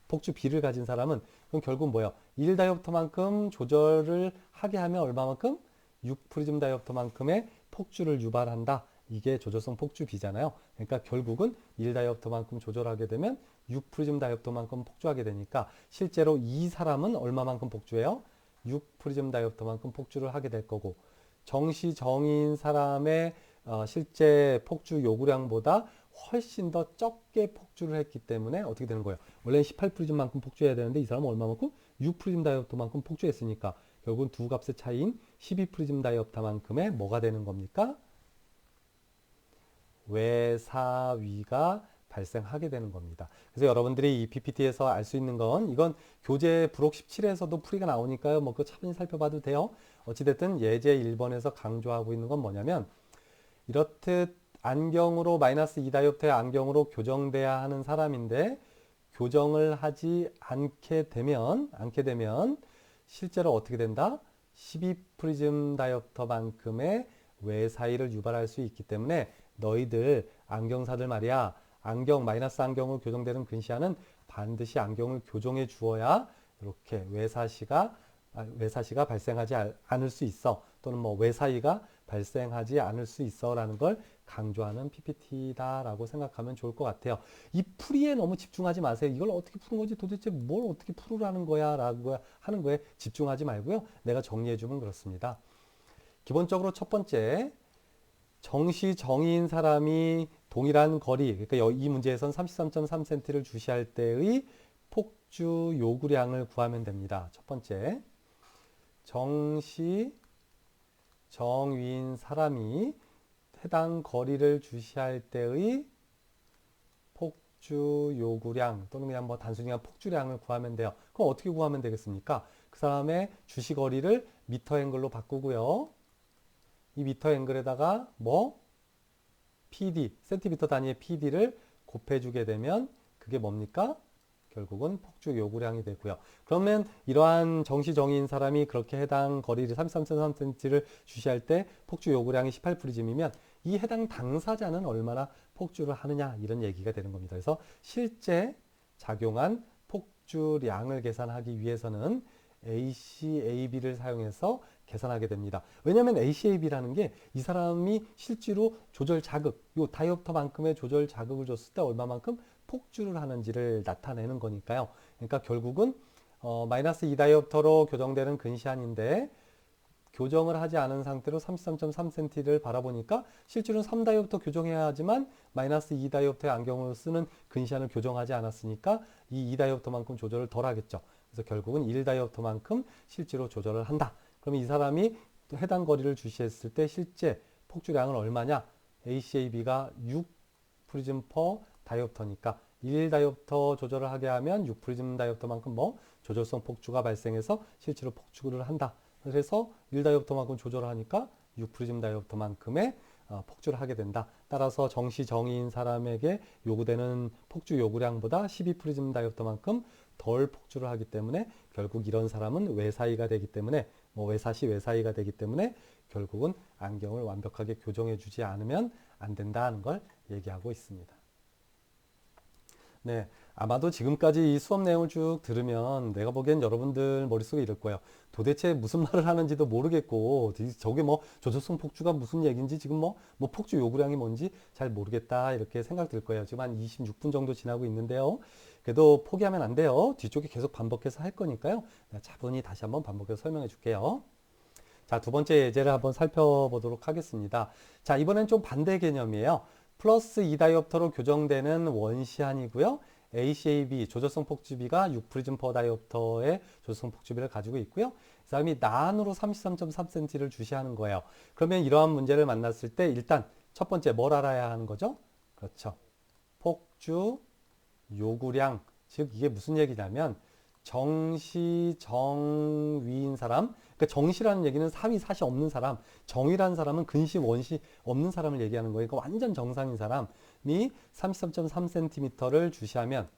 폭주비를 가진 사람은 그럼 결국 뭐예요? 1다이옵터만큼 조절을 하게 하면 얼마만큼? 6프리즘 다이옵터만큼의 폭주를 유발한다. 이게 조절성 폭주비잖아요. 그러니까 결국은 1다이옵터만큼 조절하게 되면 6프리즘 다이옵터만큼 폭주하게 되니까 실제로 이 사람은 얼마만큼 폭주해요? 6프리즘 다이옵터만큼 폭주를 하게 될 거고 정시정인 사람의 실제 폭주 요구량보다 훨씬 더 적게 폭주를 했기 때문에 어떻게 되는 거예요? 원래는 18프리즘만큼 폭주해야 되는데 이 사람은 얼마만큼? 6프리즘 다이옵터만큼 폭주했으니까 결국은 두 값의 차이인 12프리즘 다이옵터만큼의 뭐가 되는 겁니까? 외사위가 발생하게 되는 겁니다. 그래서 여러분들이 이 PPT에서 알 수 있는 건 이건 교재 부록 17에서도 풀이가 나오니까요. 그거 차분히 살펴봐도 돼요. 어찌됐든 예제 1번에서 강조하고 있는 건 뭐냐면 이렇듯 안경으로 마이너스 2다이옵터의 안경으로 교정돼야 하는 사람인데 교정을 하지 않게 되면 실제로 어떻게 된다? 12프리즘 다이옵터만큼의 외사이를 유발할 수 있기 때문에 너희들 안경사들 말이야 안경 마이너스 안경으로 교정되는 근시안은 반드시 안경을 교정해 주어야 이렇게 외사시가 발생하지 않을 수 있어 또는 외사이가 발생하지 않을 수 있어 라는 걸 강조하는 PPT다라고 생각하면 좋을 것 같아요. 이 풀이에 너무 집중하지 마세요. 이걸 어떻게 푸는 거지 도대체 뭘 어떻게 풀으라는 거야 라고 하는 거에 집중하지 말고요. 내가 정리해 주면 그렇습니다. 기본적으로 첫 번째 정시정의인 사람이 동일한 거리, 그러니까 이 문제에선 33.3cm를 주시할 때의 폭주 요구량을 구하면 됩니다. 첫 번째, 정시정의인 사람이 해당 거리를 주시할 때의 폭주 요구량 또는 그냥 단순히 폭주량을 구하면 돼요. 그럼 어떻게 구하면 되겠습니까? 그 사람의 주시거리를 미터 앵글로 바꾸고요. 이 미터 앵글에다가 PD, 센티미터 단위의 PD를 곱해주게 되면 그게 뭡니까? 결국은 폭주 요구량이 되고요. 그러면 이러한 정시정의인 사람이 그렇게 해당 거리를 33.3cm를 주시할 때 폭주 요구량이 18프리즘이면 이 해당 당사자는 얼마나 폭주를 하느냐 이런 얘기가 되는 겁니다. 그래서 실제 작용한 폭주량을 계산하기 위해서는 ACAB를 사용해서 계산하게 됩니다. 왜냐하면 ACAB라는 게 이 사람이 실제로 조절 자극, 요 다이옵터만큼의 조절 자극을 줬을 때 얼마만큼 폭주를 하는지를 나타내는 거니까요. 그러니까 결국은 마이너스 2다이옵터로 교정되는 근시안인데 교정을 하지 않은 상태로 33.3cm를 바라보니까 실제로는 3다이옵터 교정해야 하지만 마이너스 2다이옵터의 안경을 쓰는 근시안을 교정하지 않았으니까 이 2다이옵터만큼 조절을 덜 하겠죠. 그래서 결국은 1다이옵터만큼 실제로 조절을 한다. 그러면 이 사람이 또 해당 거리를 주시했을 때 실제 폭주량은 얼마냐? ACAB가 6 프리즘 퍼 다이옵터니까 1다이옵터 조절을 하게 하면 6 프리즘 다이옵터만큼 뭐 조절성 폭주가 발생해서 실제로 폭주를 한다. 그래서 1다이옵터만큼 조절을 하니까 6 프리즘 다이옵터만큼의 폭주를 하게 된다. 따라서 정시정의인 사람에게 요구되는 폭주 요구량보다 12 프리즘 다이옵터만큼 덜 폭주를 하기 때문에 결국 이런 사람은 외사이가 되기 때문에 뭐 외사시 외사이가 되기 때문에 결국은 안경을 완벽하게 교정해 주지 않으면 안 된다는 걸 얘기하고 있습니다. 네, 아마도 지금까지 이 수업 내용을 쭉 들으면 내가 보기엔 여러분들 머릿속에 이럴 거예요. 도대체 무슨 말을 하는지도 모르겠고 저게 뭐 조절성 폭주가 무슨 얘기인지 지금 뭐 폭주 요구량이 뭔지 잘 모르겠다 이렇게 생각 들 거예요. 지금 한 26분 정도 지나고 있는데요. 그래도 포기하면 안 돼요. 뒤쪽에 계속 반복해서 할 거니까요. 차분히 다시 한번 반복해서 설명해 줄게요. 자, 두 번째 예제를 한번 살펴보도록 하겠습니다. 자, 이번엔 좀 반대 개념이에요. 플러스 2다이옵터로 교정되는 원시안이고요. ACAB, 조절성 폭주비가 6 프리즘 퍼 다이옵터의 조절성 폭주비를 가지고 있고요. 그 다음에 난으로 33.3cm를 주시하는 거예요. 그러면 이러한 문제를 만났을 때 일단 첫 번째 뭘 알아야 하는 거죠? 그렇죠. 폭주 요구량, 즉 이게 무슨 얘기냐면 정시, 정위인 사람, 그러니까 정시라는 얘기는 사위, 사시 없는 사람, 정위라는 사람은 근시, 원시 없는 사람을 얘기하는 거예요. 그러니까 완전 정상인 사람이 33.3cm를 주시하면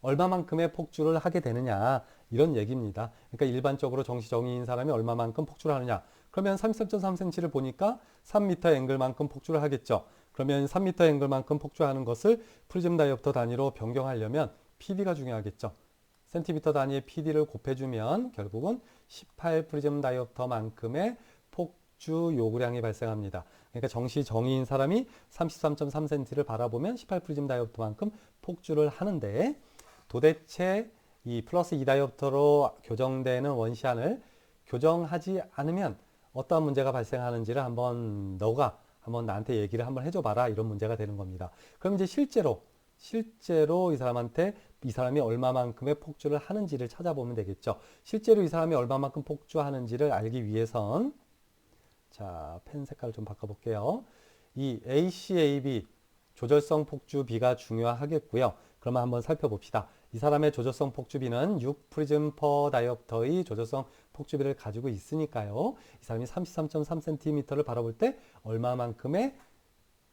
얼마만큼의 폭주를 하게 되느냐 이런 얘기입니다. 그러니까 일반적으로 정시, 정위인 사람이 얼마만큼 폭주를 하느냐. 그러면 33.3cm를 보니까 3m 앵글만큼 폭주를 하겠죠. 그러면 3m 앵글만큼 폭주하는 것을 프리즘 다이옵터 단위로 변경하려면 PD가 중요하겠죠. 센티미터 단위의 PD를 곱해주면 결국은 18 프리즘 다이옵터만큼의 폭주 요구량이 발생합니다. 그러니까 정시 정의인 사람이 33.3cm를 바라보면 18 프리즘 다이옵터만큼 폭주를 하는데 도대체 이 플러스 2다이옵터로 교정되는 원시안을 교정하지 않으면 어떠한 문제가 발생하는지를 너가 한번 나한테 얘기를 한번 해줘 봐라 이런 문제가 되는 겁니다. 그럼 이제 실제로 이 사람이 얼마만큼의 폭주를 하는지를 찾아보면 되겠죠. 실제로 이 사람이 얼마만큼 폭주하는지를 알기 위해선 자, 펜 색깔을 좀 바꿔볼게요. 이 ACAB 조절성 폭주비가 중요하겠고요. 그러면 한번 살펴봅시다. 이 사람의 조절성 폭주비는 6 프리즘 퍼 다이옵터의 조절성 폭주비를 가지고 있으니까요. 이 사람이 33.3cm를 바라볼 때 얼마만큼의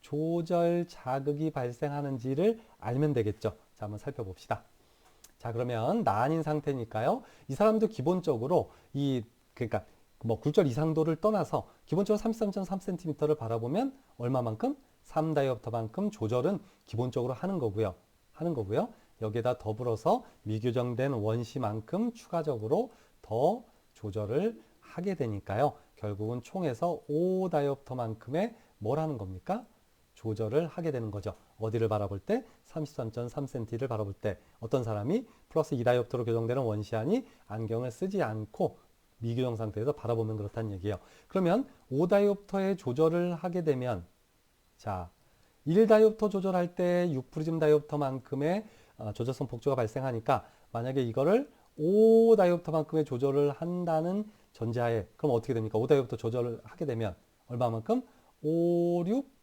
조절 자극이 발생하는지를 알면 되겠죠. 자, 한번 살펴봅시다. 자, 그러면 난인 상태니까요. 이 사람도 기본적으로 그러니까 뭐 굴절 이상도를 떠나서 기본적으로 33.3cm를 바라보면 얼마만큼? 3다이옵터만큼 조절은 기본적으로 하는 거고요. 여기에다 더불어서 미교정된 원시만큼 추가적으로 더 조절을 하게 되니까요. 결국은 총에서 5다이옵터만큼의 뭘 하는 겁니까? 조절을 하게 되는 거죠. 어디를 바라볼 때? 33.3cm를 바라볼 때 어떤 사람이 플러스 2다이옵터로 교정되는 원시안이 안경을 쓰지 않고 미교정 상태에서 바라보면 그렇다는 얘기예요. 그러면 5다이옵터의 조절을 하게 되면 자, 1다이옵터 조절할 때 6프리즘 다이옵터만큼의 조절성 폭주가 발생하니까 만약에 이거를 5다이옵터만큼의 조절을 한다는 전제하에 그럼 어떻게 됩니까? 5다이옵터 조절을 하게 되면 얼마만큼? 5, 6,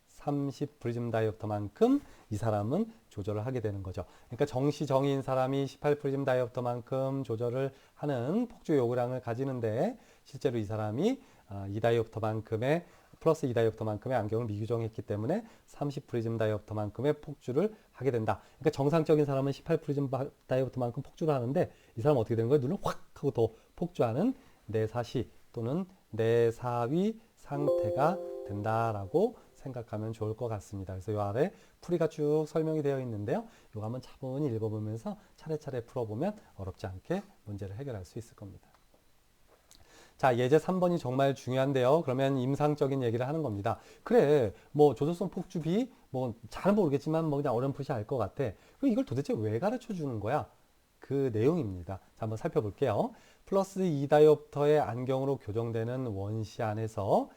30 프리즘 다이옵터만큼 이 사람은 조절을 하게 되는 거죠. 그러니까 정시 정의인 사람이 18 프리즘 다이옵터만큼 조절을 하는 폭주 요구량을 가지는데 실제로 이 사람이 2다이옵터만큼의 플러스 2다이옵터만큼의 안경을 미규정했기 때문에 30 프리즘 다이옵터만큼의 폭주를 하게 된다. 그러니까 정상적인 사람은 18 프리즘 다이옵터만큼 폭주를 하는데 이 사람은 어떻게 되는 거예요? 눈을 확 하고 더 폭주하는 내사시 또는 내사위 상태가 된다라고 생각하면 좋을 것 같습니다. 그래서 이 아래 풀이가 쭉 설명이 되어 있는데요. 이거 한번 차분히 읽어보면서 차례차례 풀어보면 어렵지 않게 문제를 해결할 수 있을 겁니다. 자, 예제 3번이 정말 중요한데요. 그러면 임상적인 얘기를 하는 겁니다. 그래, 뭐 조절성 폭주비 뭐 잘은 모르겠지만 뭐 그냥 어렴풋이 알 것 같아. 그럼 이걸 도대체 왜 가르쳐 주는 거야? 그 내용입니다. 자, 한번 살펴볼게요. 플러스 2다이옵터의 안경으로 교정되는 원시 안에서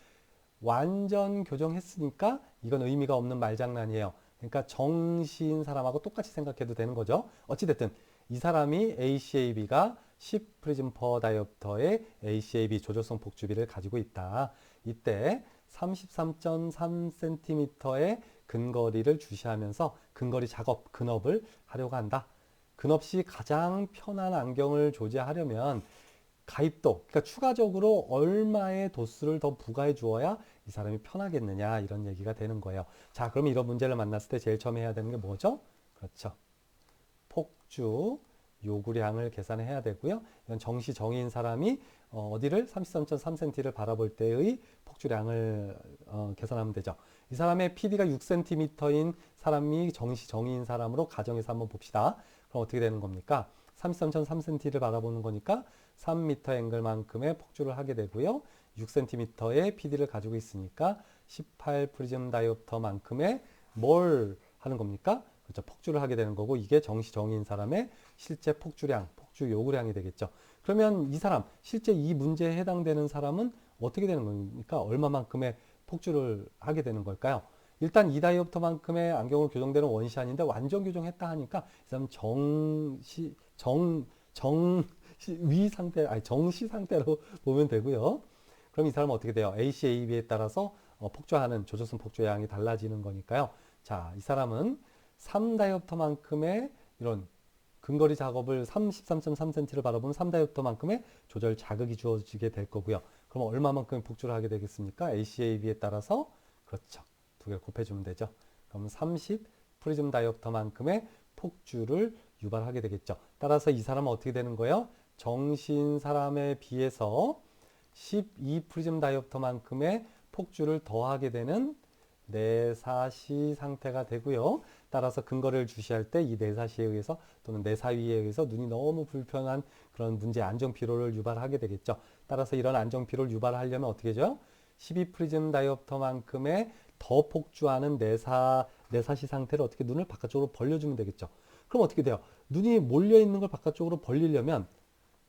완전 교정했으니까 이건 의미가 없는 말장난이에요. 그러니까 정시인 사람하고 똑같이 생각해도 되는 거죠. 어찌됐든 이 사람이 ACAB가 10 프리즘 퍼 다이옵터의 ACAB 조절성 폭주비를 가지고 있다. 이때 33.3cm의 근거리를 주시하면서 근거리 작업, 근업을 하려고 한다. 근업시 가장 편한 안경을 조제하려면 가입도, 그러니까 추가적으로 얼마의 도수를 더 부과해 주어야 이 사람이 편하겠느냐 이런 얘기가 되는 거예요. 자, 그럼 이런 문제를 만났을 때 제일 처음 해야 되는 게 뭐죠? 그렇죠. 폭주 요구량을 계산해야 되고요. 이건 정시 정의인 사람이 어디를 33.3cm를 바라볼 때의 폭주량을 계산하면 되죠. 이 사람의 PD가 6cm인 사람이 정시 정의인 사람으로 가정해서 한번 봅시다. 그럼 어떻게 되는 겁니까? 33.3cm를 바라보는 거니까 3m 앵글만큼의 폭주를 하게 되고요. 6cm의 PD를 가지고 있으니까 18 프리즘 다이옵터만큼의 뭘 하는 겁니까? 그렇죠. 폭주를 하게 되는 거고 이게 정시 정의인 사람의 실제 폭주량, 폭주 요구량이 되겠죠. 그러면 이 사람, 실제 이 문제에 해당되는 사람은 어떻게 되는 겁니까? 얼마만큼의 폭주를 하게 되는 걸까요? 일단 2다이옵터만큼의 안경으로 교정되는 원시 아닌데 완전 교정했다 하니까 이 사람 위 상태, 아니 정시 상태로 보면 되고요. 그럼 이 사람은 어떻게 돼요? ACAB에 따라서 폭주하는 조절성 폭주량이 달라지는 거니까요. 자, 이 사람은 3다이옵터만큼의 이런 근거리 작업을 33.3cm를 바라보면 3다이옵터만큼의 조절 자극이 주어지게 될 거고요. 그럼 얼마만큼 폭주를 하게 되겠습니까? ACAB에 따라서 그렇죠. 두 개를 곱해주면 되죠. 그럼 30 프리즘 다이옵터만큼의 폭주를 유발하게 되겠죠. 따라서 이 사람은 어떻게 되는 거예요? 정신 사람에 비해서 12 프리즘 다이옵터만큼의 폭주를 더하게 되는 내사시 상태가 되고요. 따라서 근거리를 주시할 때 이 내사시에 의해서 또는 내사위에 의해서 눈이 너무 불편한 그런 문제 안정피로를 유발하게 되겠죠. 따라서 이런 안정피로를 유발하려면 어떻게 해줘요? 12 프리즘 다이옵터만큼의 더 폭주하는 내사시 상태를 어떻게 눈을 바깥쪽으로 벌려주면 되겠죠. 그럼 어떻게 돼요? 눈이 몰려있는 걸 바깥쪽으로 벌리려면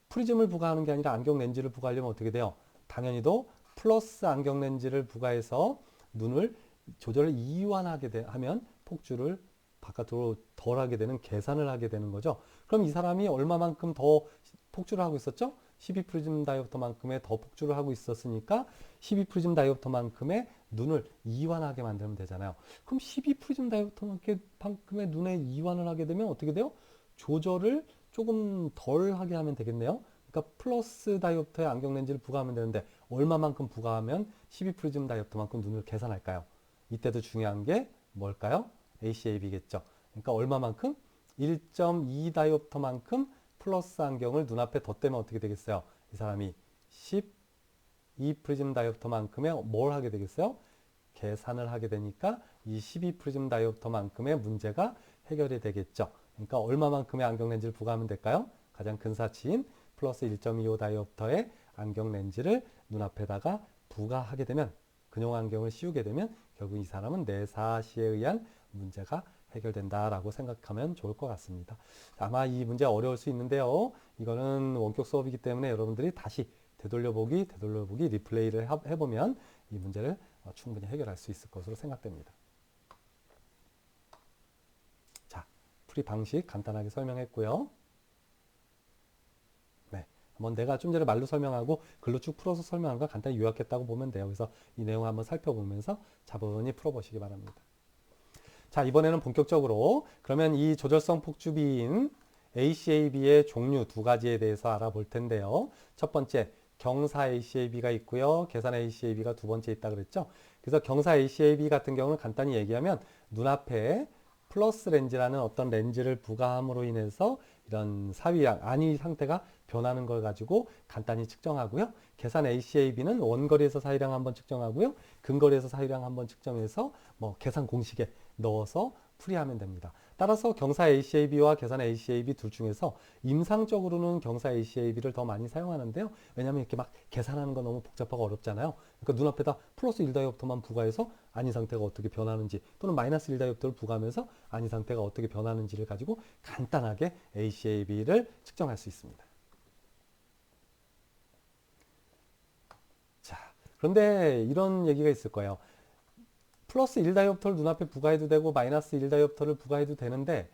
프리즘을 부과하는 게 아니라 안경 렌즈를 부과하려면 어떻게 돼요? 당연히도 플러스 안경 렌즈를 부과해서 눈을 조절을 이완하게 하면 폭주를 바깥으로 덜 하게 되는 계산을 하게 되는 거죠. 그럼 이 사람이 얼마만큼 더 폭주를 하고 있었죠? 12 프리즘 다이옵터만큼의 더 폭주를 하고 있었으니까 12 프리즘 다이옵터만큼의 눈을 이완하게 만들면 되잖아요. 그럼 12 프리즘 다이옵터만큼의 눈에 이완을 하게 되면 어떻게 돼요? 조절을 조금 덜 하게 하면 되겠네요. 그러니까 플러스 다이옵터의 안경 렌즈를 부과하면 되는데 얼마만큼 부과하면 12 프리즘 다이옵터만큼 눈을 계산할까요? 이때도 중요한 게 뭘까요? ACAB겠죠. 그러니까 얼마만큼? 1.2 다이옵터만큼 플러스 안경을 눈앞에 덧대면 어떻게 되겠어요? 이 사람이 12 프리즘 다이옵터만큼의 뭘 하게 되겠어요? 계산을 하게 되니까 이 12 프리즘 다이옵터만큼의 문제가 해결이 되겠죠. 그러니까 얼마만큼의 안경 렌즈를 부과하면 될까요? 가장 근 사치인 플러스 1.25 다이옵터의 안경 렌즈를 눈앞에다가 부과하게 되면 근용 안경을 씌우게 되면 결국 이 사람은 내사시에 의한 문제가 해결된다라고 생각하면 좋을 것 같습니다. 아마 이 문제 어려울 수 있는데요. 이거는 원격 수업이기 때문에 여러분들이 다시 되돌려보기, 리플레이를 해보면 이 문제를 충분히 해결할 수 있을 것으로 생각됩니다. 자, 풀이 방식 간단하게 설명했고요. 네, 한번 내가 좀 전에 말로 설명하고 글로 쭉 풀어서 설명한 거 간단히 요약했다고 보면 돼요. 그래서 이 내용을 한번 살펴보면서 차분히 풀어보시기 바랍니다. 자, 이번에는 본격적으로 그러면 이 조절성 폭주비인 ACAB의 종류 두 가지에 대해서 알아볼 텐데요. 첫 번째, 경사 ACAB가 있고요. 계산 ACAB가 두 번째 있다 그랬죠. 그래서 경사 ACAB 같은 경우는 간단히 얘기하면 눈앞에 플러스 렌즈라는 어떤 렌즈를 부과함으로 인해서 이런 사위랑 안위 상태가 변하는 걸 가지고 간단히 측정하고요. 계산 ACAB는 원거리에서 사위량 한번 측정하고요. 근거리에서 사위량 한번 측정해서 뭐 계산 공식에 넣어서 풀이하면 됩니다. 따라서 경사 ACAB와 계산 ACAB 둘 중에서 임상적으로는 경사 ACAB를 더 많이 사용하는데요. 왜냐하면 이렇게 막 계산하는 건 너무 복잡하고 어렵잖아요. 그러니까 눈앞에다 플러스 1다이옵터만 부과해서 안위 상태가 어떻게 변하는지 또는 마이너스 1다이옵터를 부과하면서 안위 상태가 어떻게 변하는지를 가지고 간단하게 ACAB를 측정할 수 있습니다. 자, 그런데 이런 얘기가 있을 거예요. 플러스 1다이옵터를 눈앞에 부과해도 되고 마이너스 1다이옵터를 부과해도 되는데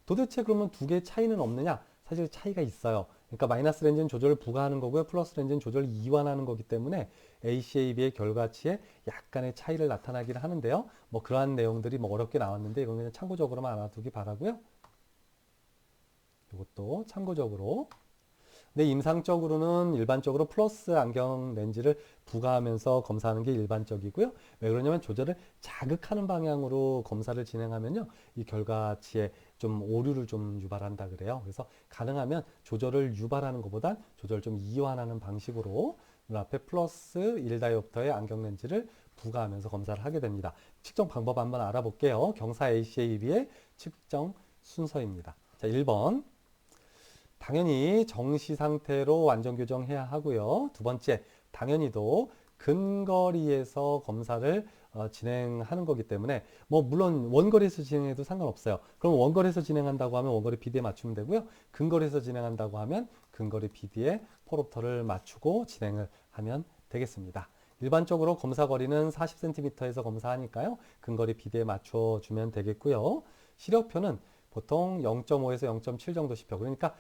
도대체 그러면 두 개의 차이는 없느냐? 사실 차이가 있어요. 그러니까 마이너스 렌즈는 조절을 부과하는 거고요. 플러스 렌즈는 조절을 이완하는 거기 때문에 ACAB의 결과치에 약간의 차이를 나타나기는 하는데요. 뭐 그러한 내용들이 뭐 어렵게 나왔는데 이건 그냥 참고적으로만 알아두기 바라고요. 이것도 참고적으로. 근데 임상적으로는 일반적으로 플러스 안경 렌즈를 부과하면서 검사하는 게 일반적이고요. 왜 그러냐면 조절을 자극하는 방향으로 검사를 진행하면요. 이 결과치에 좀 오류를 좀 유발한다 그래요. 그래서 가능하면 조절을 유발하는 것보단 조절을 좀 이완하는 방식으로 눈앞에 플러스 1다이옵터의 안경 렌즈를 부과하면서 검사를 하게 됩니다. 측정 방법 한번 알아볼게요. 경사 ACAB의 측정 순서입니다. 자, 1번. 당연히 정시 상태로 완전 교정해야 하고요. 두 번째, 당연히도 근거리에서 검사를 진행하는 거기 때문에 뭐 물론 원거리에서 진행해도 상관없어요. 그럼 원거리에서 진행한다고 하면 원거리 PD에 맞추면 되고요. 근거리에서 진행한다고 하면 근거리 PD에 폴옵터를 맞추고 진행을 하면 되겠습니다. 일반적으로 검사 거리는 40cm에서 검사하니까요. 근거리 PD에 맞춰주면 되겠고요. 시력표는 보통 0.5에서 0.7 정도 시표. 그러니까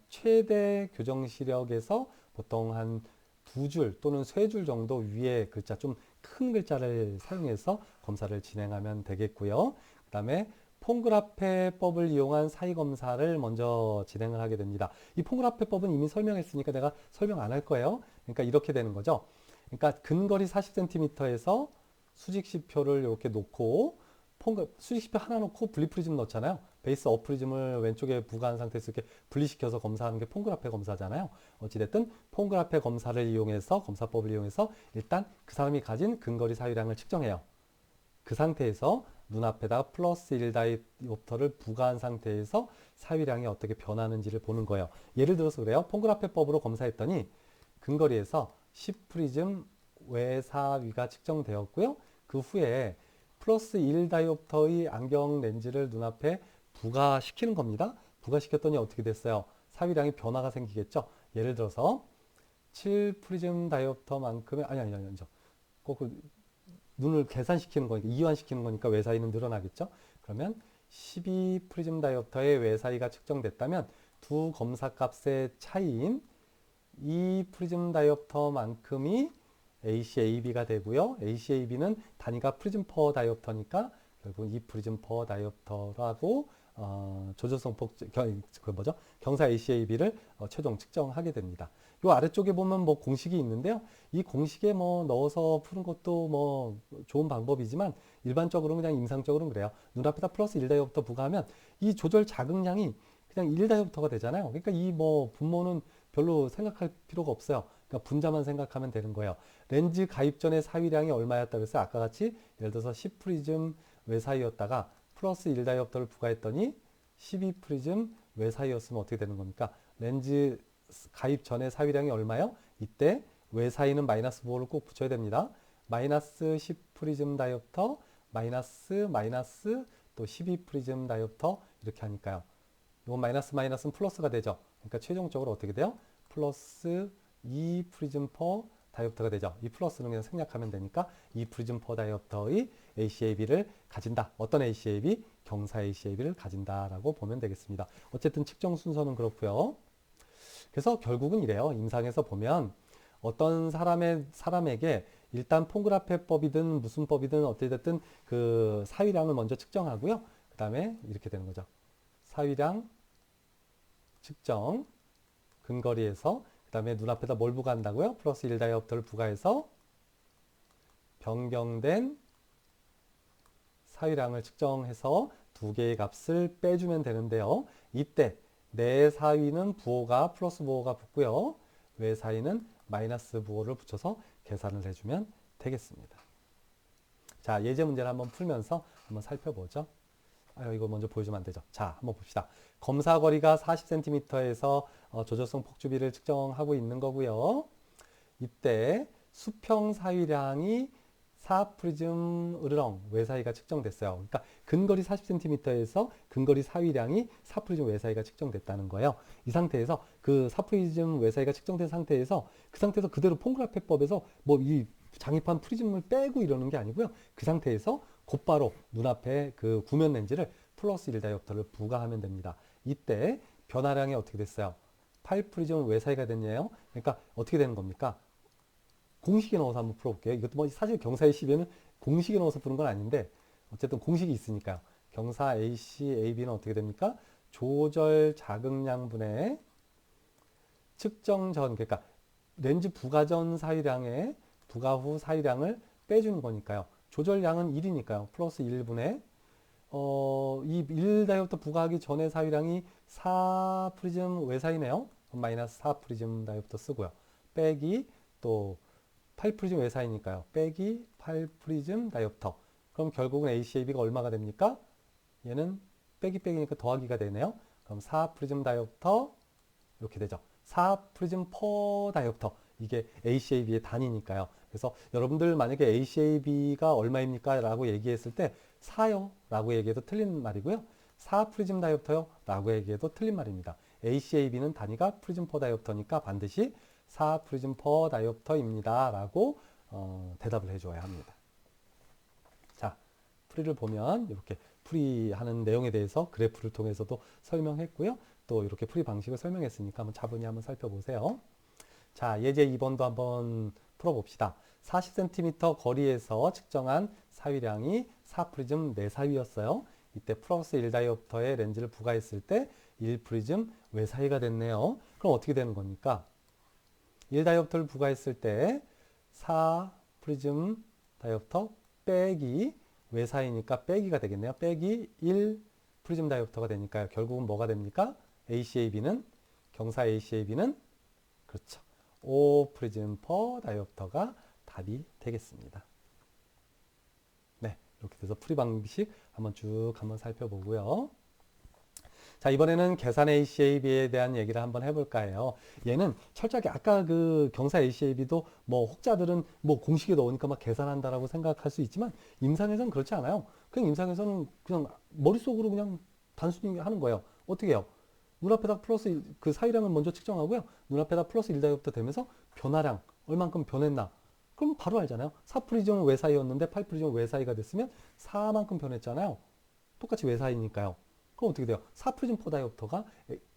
최대 교정 시력에서 보통 한 두 줄 또는 세 줄 정도 위에 글자, 좀 큰 글자를 사용해서 검사를 진행하면 되겠고요. 그 다음에 폰그라페법을 이용한 사이 검사를 먼저 진행을 하게 됩니다. 이 폰그라페법은 이미 설명했으니까 내가 설명 안 할 거예요. 그러니까 이렇게 되는 거죠. 그러니까 근거리 40cm에서 수직시표를 이렇게 놓고 수직시표 하나 놓고 분리프리즘 넣잖아요. 베이스 업 프리즘을 왼쪽에 부과한 상태에서 이렇게 분리시켜서 검사하는 게 폰그라페 검사잖아요. 어찌됐든 폰그라페 검사를 이용해서 검사법을 이용해서 일단 그 사람이 가진 근거리 사유량을 측정해요. 그 상태에서 눈앞에다 플러스 1다이옵터를 부과한 상태에서 사유량이 어떻게 변하는지를 보는 거예요. 예를 들어서 그래요. 폰그라페법으로 검사했더니 근거리에서 10프리즘 외사위가 측정되었고요. 그 후에 플러스 1다이옵터의 안경 렌즈를 눈앞에 부과시키는 겁니다. 부과시켰더니 어떻게 됐어요? 사위량이 변화가 생기겠죠? 예를 들어서 7프리즘 다이옵터만큼의 아니죠. 꼭 눈을 계산시키는 거니까 이완시키는 거니까 외사위는 늘어나겠죠? 그러면 12프리즘 다이옵터의 외사위가 측정됐다면 두 검사 값의 차이인 2프리즘 다이옵터만큼이 ACAB가 되고요. ACAB는 단위가 프리즘 퍼 다이옵터니까 결국 2프리즘 퍼 다이옵터라고 조절성 경사 ACAB를 최종 측정하게 됩니다. 이 아래쪽에 보면 뭐 공식이 있는데요. 이 공식에 뭐 넣어서 푸는 것도 뭐 좋은 방법이지만 일반적으로는 그냥 임상적으로는 그래요. 눈앞에다 플러스 1다이옵터 부과하면 이 조절 자극량이 그냥 1다이옵터가 되잖아요. 그러니까 이 뭐 분모는 별로 생각할 필요가 없어요. 그러니까 분자만 생각하면 되는 거예요. 렌즈 가입 전에 사위량이 얼마였다 그래서 아까 같이 예를 들어서 10프리즘 외사위였다가 플러스 1다이옵터를 부과했더니 12프리즘 외사위였으면 어떻게 되는 겁니까? 렌즈 가입 전에 사위량이 얼마요? 이때 외사위는 마이너스 부호를 꼭 붙여야 됩니다. 마이너스 10프리즘 다이옵터 마이너스 또 12프리즘 다이옵터 이렇게 하니까요. 이건 마이너스는 플러스가 되죠. 그러니까 최종적으로 어떻게 돼요? 플러스 2 프리즘 퍼 다이옵터가 되죠. 이 플러스는 그냥 생략하면 되니까 2 프리즘 퍼 다이옵터의 ACAB를 가진다. 어떤 ACAB? 경사 ACAB를 가진다라고 보면 되겠습니다. 어쨌든 측정 순서는 그렇고요. 그래서 결국은 이래요. 임상에서 보면 어떤 사람에게 일단 폰그라페법이든 무슨 법이든 어찌됐든 그 사위량을 먼저 측정하고요. 그 다음에 이렇게 되는 거죠. 사위량 측정 근거리에서 그 다음에 눈앞에다 뭘 부과한다고요? 플러스 1다이옵터를 부과해서 변경된 사유량을 측정해서 두 개의 값을 빼주면 되는데요. 이때 내 사위는 부호가 플러스 부호가 붙고요. 외 사위는 마이너스 부호를 붙여서 계산을 해주면 되겠습니다. 자, 예제 문제를 한번 풀면서 한번 살펴보죠. 이거 먼저 보여주면 안 되죠. 자, 한번 봅시다. 검사 거리가 40cm에서 조절성 폭주비를 측정하고 있는 거고요. 이때 수평 사유량이 4프리즘 으르렁 외사이가 측정됐어요. 그러니까 근거리 40cm에서 근거리 사유량이 4프리즘 외사이가 측정됐다는 거예요. 이 상태에서 그 4프리즘 외사이가 측정된 상태에서 그 상태에서 그대로 퐁그라페법에서 뭐 이 장입한 프리즘을 빼고 이러는 게 아니고요. 그 상태에서 곧바로 눈앞에 그 구면 렌즈를 플러스 1다이옵터를 부과하면 됩니다. 이때 변화량이 어떻게 됐어요? 8프리즘 외사이가 됐네요. 그러니까 어떻게 되는 겁니까? 공식에 넣어서 한번 풀어볼게요. 이것도 뭐 사실 경사 ACB는 공식에 넣어서 푸는 건 아닌데 어쨌든 공식이 있으니까요. 경사 AC, AB는 어떻게 됩니까? 조절 자극량분의 측정 전, 그러니까 렌즈 부과 전 사유량에 부과 후 사유량을 빼주는 거니까요. 조절량은 1이니까요. 플러스 1분의 이 1다이옵터 부과하기 전에 사유량이 4프리즘 외사이네요. 마이너스 4프리즘 다이옵터 쓰고요. 빼기 또 8프리즘 외사이니까요. 빼기 8프리즘 다이옵터. 그럼 결국은 ACAB가 얼마가 됩니까? 얘는 빼기 빼기니까 더하기가 되네요. 그럼 4프리즘 다이옵터 이렇게 되죠. 4프리즘 퍼 다이옵터. 이게 ACAB의 단위니까요. 그래서 여러분들 만약에 ACAB가 얼마입니까? 라고 얘기했을 때 4요 라고 얘기해도 틀린 말이고요. 4프리즘 다이옵터요 라고 얘기해도 틀린 말입니다. ACAB는 단위가 프리즘 퍼 다이옵터니까 반드시 4프리즘 퍼 다이옵터입니다 라고 대답을 해줘야 합니다. 자, 풀이를 보면 이렇게 풀이하는 내용에 대해서 그래프를 통해서도 설명했고요. 또 이렇게 풀이 방식을 설명했으니까 한번 차분히 한번 살펴보세요. 자, 예제 2번도 한번 풀어봅시다. 40cm 거리에서 측정한 사유량이 4프리즘 내사유였어요. 이때 플러스 1다이옵터의 렌즈를 부과했을 때 1프리즘 외사유가 됐네요. 그럼 어떻게 되는 겁니까? 1다이옵터를 부과했을 때 4프리즘 다이옵터 빼기 외사이니까 빼기가 되겠네요. 빼기 1프리즘 다이옵터가 되니까요. 결국은 뭐가 됩니까? ACAB는 경사 ACAB는 그렇죠. 5프리즘 퍼 다이옵터가 답이 되겠습니다. 네, 이렇게 돼서 풀이 방식 한번 쭉 한번 살펴보고요. 자, 이번에는 계산 ACAB에 대한 얘기를 한번 해볼까 해요. 얘는 철저하게 아까 그 경사 ACAB도 뭐 혹자들은 뭐 공식에 넣으니까 막 계산한다라고 생각할 수 있지만 임상에서는 그렇지 않아요. 그냥 임상에서는 그냥 머릿속으로 그냥 단순히 하는 거예요. 어떻게 해요? 눈앞에다 플러스 그 사유량을 먼저 측정하고요. 눈앞에다 플러스 1다이옵터 되면서 변화량 얼만큼 변했나? 그럼 바로 알잖아요. 4프리즘 외사이였는데 8프리즘 외사이가 됐으면 4만큼 변했잖아요. 똑같이 외사이니까요. 그럼 어떻게 돼요? 4프리즘 포다이옵터가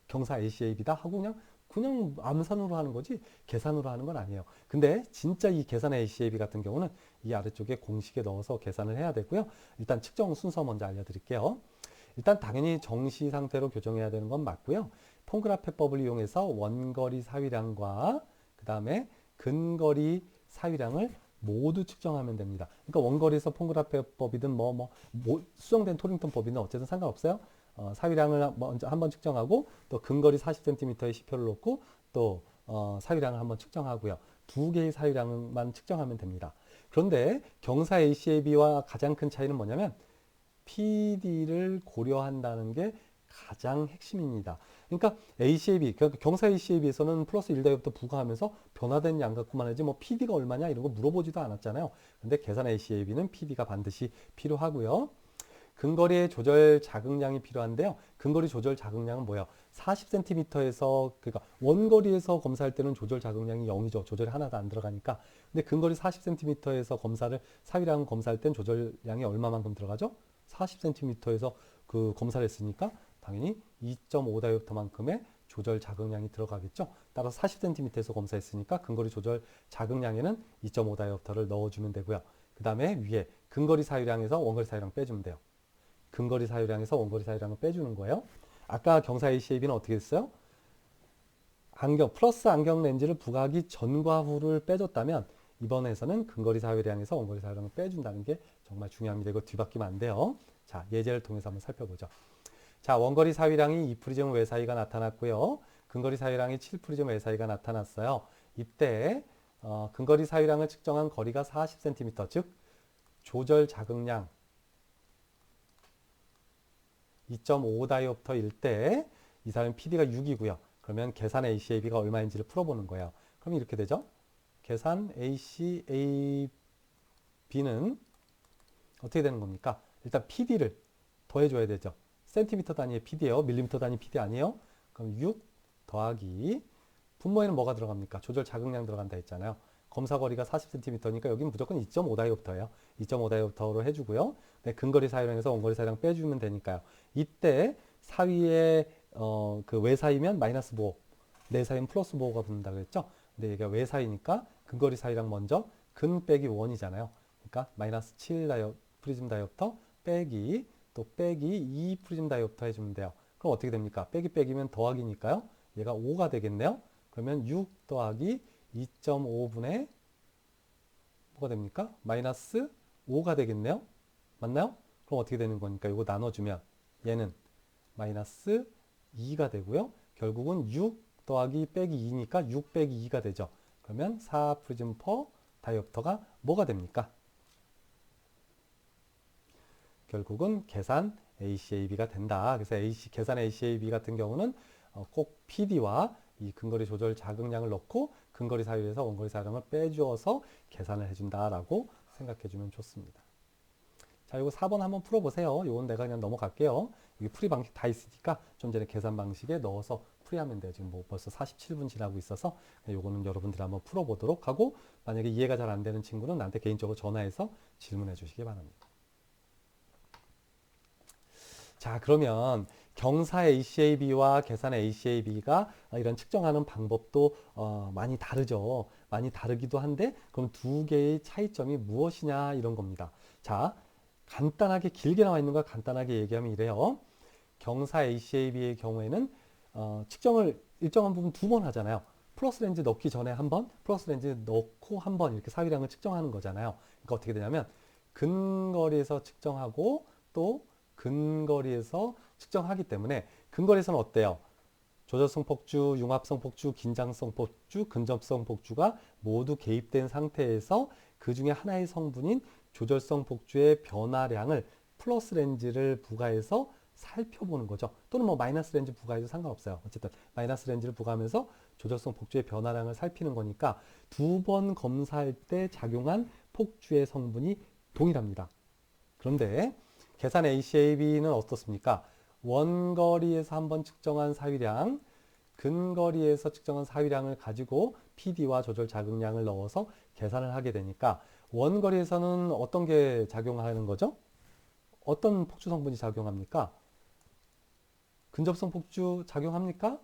경사 ACAB다 하고 그냥 암산으로 하는 거지 계산으로 하는 건 아니에요. 근데 진짜 이 계산 ACAB 같은 경우는 이 아래쪽에 공식에 넣어서 계산을 해야 되고요. 일단 측정 순서 먼저 알려드릴게요. 일단 당연히 정시 상태로 교정해야 되는 건 맞고요. 퐁그라페법을 이용해서 원거리 사유량과 그 다음에 근거리 사유량을 모두 측정하면 됩니다. 그러니까 원거리에서 퐁그라페법이든 수정된 토링턴 법이든 어쨌든 상관없어요. 사유량을 먼저 한번 측정하고 또 근거리 40cm의 시표를 놓고 또 사유량을 한번 측정하고요. 두 개의 사유량만 측정하면 됩니다. 그런데 경사 ACAB와 가장 큰 차이는 뭐냐면 PD를 고려한다는 게 가장 핵심입니다. 그러니까 ACAB, 그러니까 경사 ACAB에서는 플러스 1다이옵터 부과하면서 변화된 양 갖고만 하지 뭐 PD가 얼마냐 이런 거 물어보지도 않았잖아요. 근데 계산 ACAB는 PD가 반드시 필요하고요. 근거리의 조절 자극량이 필요한데요. 근거리 조절 자극량은 뭐예요? 40cm에서 그러니까 원거리에서 검사할 때는 조절 자극량이 0이죠. 조절이 하나도 안 들어가니까. 근데 근거리 40cm에서 검사를 사유량 검사할 땐 조절량이 얼마만큼 들어가죠? 40cm에서 그 검사를 했으니까 당연히 2.5다이옵터만큼의 조절 자극량이 들어가겠죠. 따라서 40cm에서 검사했으니까 근거리 조절 자극량에는 2.5다이옵터를 넣어주면 되고요. 그 다음에 위에 근거리 사유량에서 원거리 사유량 빼주면 돼요. 근거리 사유량에서 원거리 사유량을 빼주는 거예요. 아까 경사 ACAB는 어떻게 했어요? 플러스 안경 렌즈를 부과하기 전과 후를 빼줬다면 이번에서는 근거리 사유량에서 원거리 사유량을 빼준다는 게 정말 중요합니다. 이거 뒤바뀌면 안 돼요. 자, 예제를 통해서 한번 살펴보죠. 자, 원거리 사유량이 2프리즘 외 사이가 나타났고요. 근거리 사유량이 7프리즘 외 사이가 나타났어요. 이때 근거리 사유량을 측정한 거리가 40cm, 즉 조절 자극량 2.5다이옵터일 때 이 사람 PD가 6이고요. 그러면 계산 ACAB가 얼마인지를 풀어보는 거예요. 그럼 이렇게 되죠. 계산 ACAB는 어떻게 되는 겁니까? 일단 PD를 더해줘야 되죠. 센티미터 단위의 PD예요. 밀리미터 단위 PD 아니에요? 그럼 6 더하기 분모에는 뭐가 들어갑니까? 조절 자극량 들어간다 했잖아요. 검사 거리가 40cm니까 여기는 무조건 2.5다이옵터예요. 2.5다이옵터로 해주고요. 네, 근거리 사유량에서 원거리 사유량 빼주면 되니까요. 이때 사위에 그 외사이면 마이너스 보호, 내사이면 플러스 보호가 붙는다 그랬죠. 근데 얘가 외사이니까 근거리 사유량 먼저 근 빼기 원이잖아요. 그러니까 마이너스 7 프리즘 다이옵터 빼기 또 빼기 2 프리즘 다이옵터 해주면 돼요. 그럼 어떻게 됩니까? 빼기 빼기면 더하기니까요. 얘가 5가 되겠네요. 그러면 6 더하기 2.5분의 뭐가 됩니까? 마이너스 5가 되겠네요. 맞나요? 그럼 어떻게 되는 거니까 이거 나눠주면 얘는 마이너스 2가 되고요. 결국은 6 더하기 빼기 2니까 6 빼기 2가 되죠. 그러면 4 프리즘 퍼 다이옵터가 뭐가 됩니까? 결국은 계산 ACAB가 된다. 그래서 계산 ACAB 같은 경우는 꼭 PD와 이 근거리 조절 자극량을 넣고 근거리 사유에서 원거리 사유량을 빼주어서 계산을 해준다라고 생각해주면 좋습니다. 자, 이거 4번 한번 풀어보세요. 이건 내가 그냥 넘어갈게요. 여기 풀이 방식 다 있으니까 좀 전에 계산 방식에 넣어서 풀이하면 돼요. 지금 뭐 벌써 47분 지나고 있어서 요거는 여러분들이 한번 풀어보도록 하고 만약에 이해가 잘 안 되는 친구는 나한테 개인적으로 전화해서 질문해 주시기 바랍니다. 자, 그러면 경사 ACAB와 계산 ACAB가 이런 측정하는 방법도 많이 다르죠. 많이 다르기도 한데 그럼 두 개의 차이점이 무엇이냐 이런 겁니다. 자, 간단하게 길게 나와 있는 걸 간단하게 얘기하면 이래요. 경사 ACAB의 경우에는 측정을 일정한 부분 두 번 하잖아요. 플러스 렌즈 넣기 전에 한 번, 플러스 렌즈 넣고 한 번 이렇게 사유량을 측정하는 거잖아요. 그러니까 어떻게 되냐면 근거리에서 측정하고 또 근거리에서 측정하기 때문에 근거리에서는 어때요? 조절성 폭주, 융합성 폭주, 긴장성 폭주, 근접성 폭주가 모두 개입된 상태에서 그 중에 하나의 성분인 조절성 폭주의 변화량을 플러스 렌즈를 부과해서 살펴보는 거죠. 또는 뭐 마이너스 렌즈 부과해도 상관없어요. 어쨌든 마이너스 렌즈를 부과하면서 조절성 폭주의 변화량을 살피는 거니까 두 번 검사할 때 작용한 폭주의 성분이 동일합니다. 그런데 계산 ACAB는 어떻습니까? 원거리에서 한번 측정한 사유량, 근거리에서 측정한 사유량을 가지고 PD와 조절 자극량을 넣어서 계산을 하게 되니까 원거리에서는 어떤 게 작용하는 거죠? 어떤 폭주 성분이 작용합니까? 근접성 폭주 작용합니까?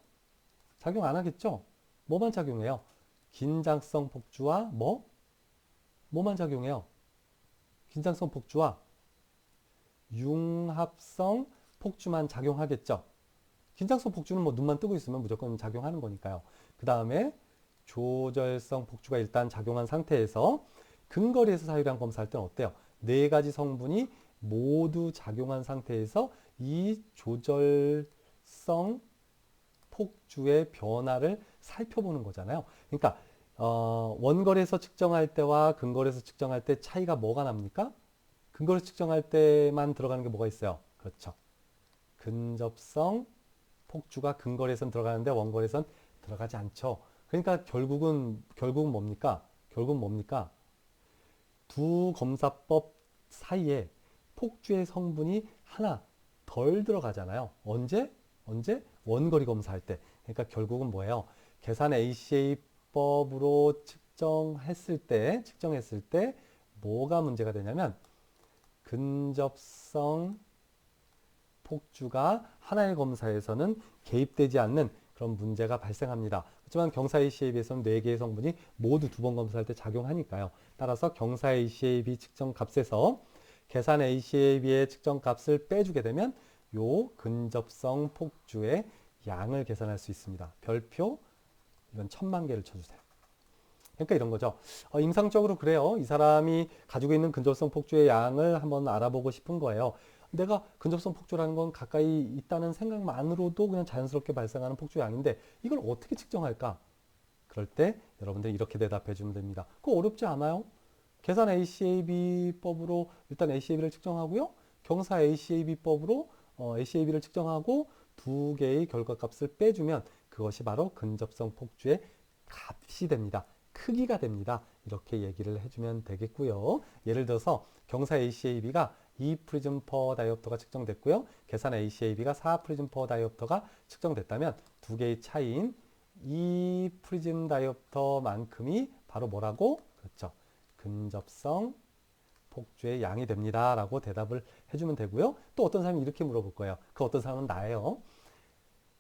작용 안 하겠죠? 뭐만 작용해요? 긴장성 폭주와 뭐만 작용해요? 긴장성 폭주와 융합성 폭주만 작용하겠죠. 긴장성 폭주는 뭐 눈만 뜨고 있으면 무조건 작용하는 거니까요. 그 다음에 조절성 폭주가 일단 작용한 상태에서 근거리에서 사유량 검사할 때는 어때요? 네 가지 성분이 모두 작용한 상태에서 이 조절성 폭주의 변화를 살펴보는 거잖아요. 그러니까 원거리에서 측정할 때와 근거리에서 측정할 때 차이가 뭐가 납니까? 근거리 측정할 때만 들어가는 게 뭐가 있어요? 그렇죠. 근접성 폭주가 근거리에선 들어가는데 원거리에선 들어가지 않죠. 그러니까 결국은 뭡니까? 결국은 뭡니까? 두 검사법 사이에 폭주의 성분이 하나 덜 들어가잖아요. 언제? 원거리 검사할 때. 그러니까 결국은 뭐예요? 계산 ACA법으로 측정했을 때 뭐가 문제가 되냐면 근접성 폭주가 하나의 검사에서는 개입되지 않는 그런 문제가 발생합니다. 하지만 경사 ACAB에서는 4개의 성분이 모두 두 번 검사할 때 작용하니까요. 따라서 경사 ACAB 측정 값에서 계산 ACAB의 측정 값을 빼주게 되면 요 근접성 폭주의 양을 계산할 수 있습니다. 별표 이건 1000만 개를 쳐주세요. 그러니까 이런 거죠. 임상적으로 그래요. 이 사람이 가지고 있는 근접성 폭주의 양을 한번 알아보고 싶은 거예요. 내가 근접성 폭주라는 건 가까이 있다는 생각만으로도 그냥 자연스럽게 발생하는 폭주 양인데 이걸 어떻게 측정할까? 그럴 때 여러분들이 이렇게 대답해 주면 됩니다. 그거 어렵지 않아요? 계산 ACAB법으로 일단 ACAB를 측정하고요. 경사 ACAB법으로 ACAB를 측정하고 두 개의 결과값을 빼주면 그것이 바로 근접성 폭주의 값이 됩니다. 크기가 됩니다. 이렇게 얘기를 해주면 되겠고요. 예를 들어서 경사 ACAB가 2 프리즘 퍼 다이옵터가 측정됐고요. 계산 ACAB가 4 프리즘 퍼 다이옵터가 측정됐다면 두 개의 차이인 2 프리즘 다이옵터만큼이 바로 뭐라고? 그렇죠. 근접성 폭주의 양이 됩니다. 라고 대답을 해주면 되고요. 또 어떤 사람이 이렇게 물어볼 거예요. 그 어떤 사람은 나예요.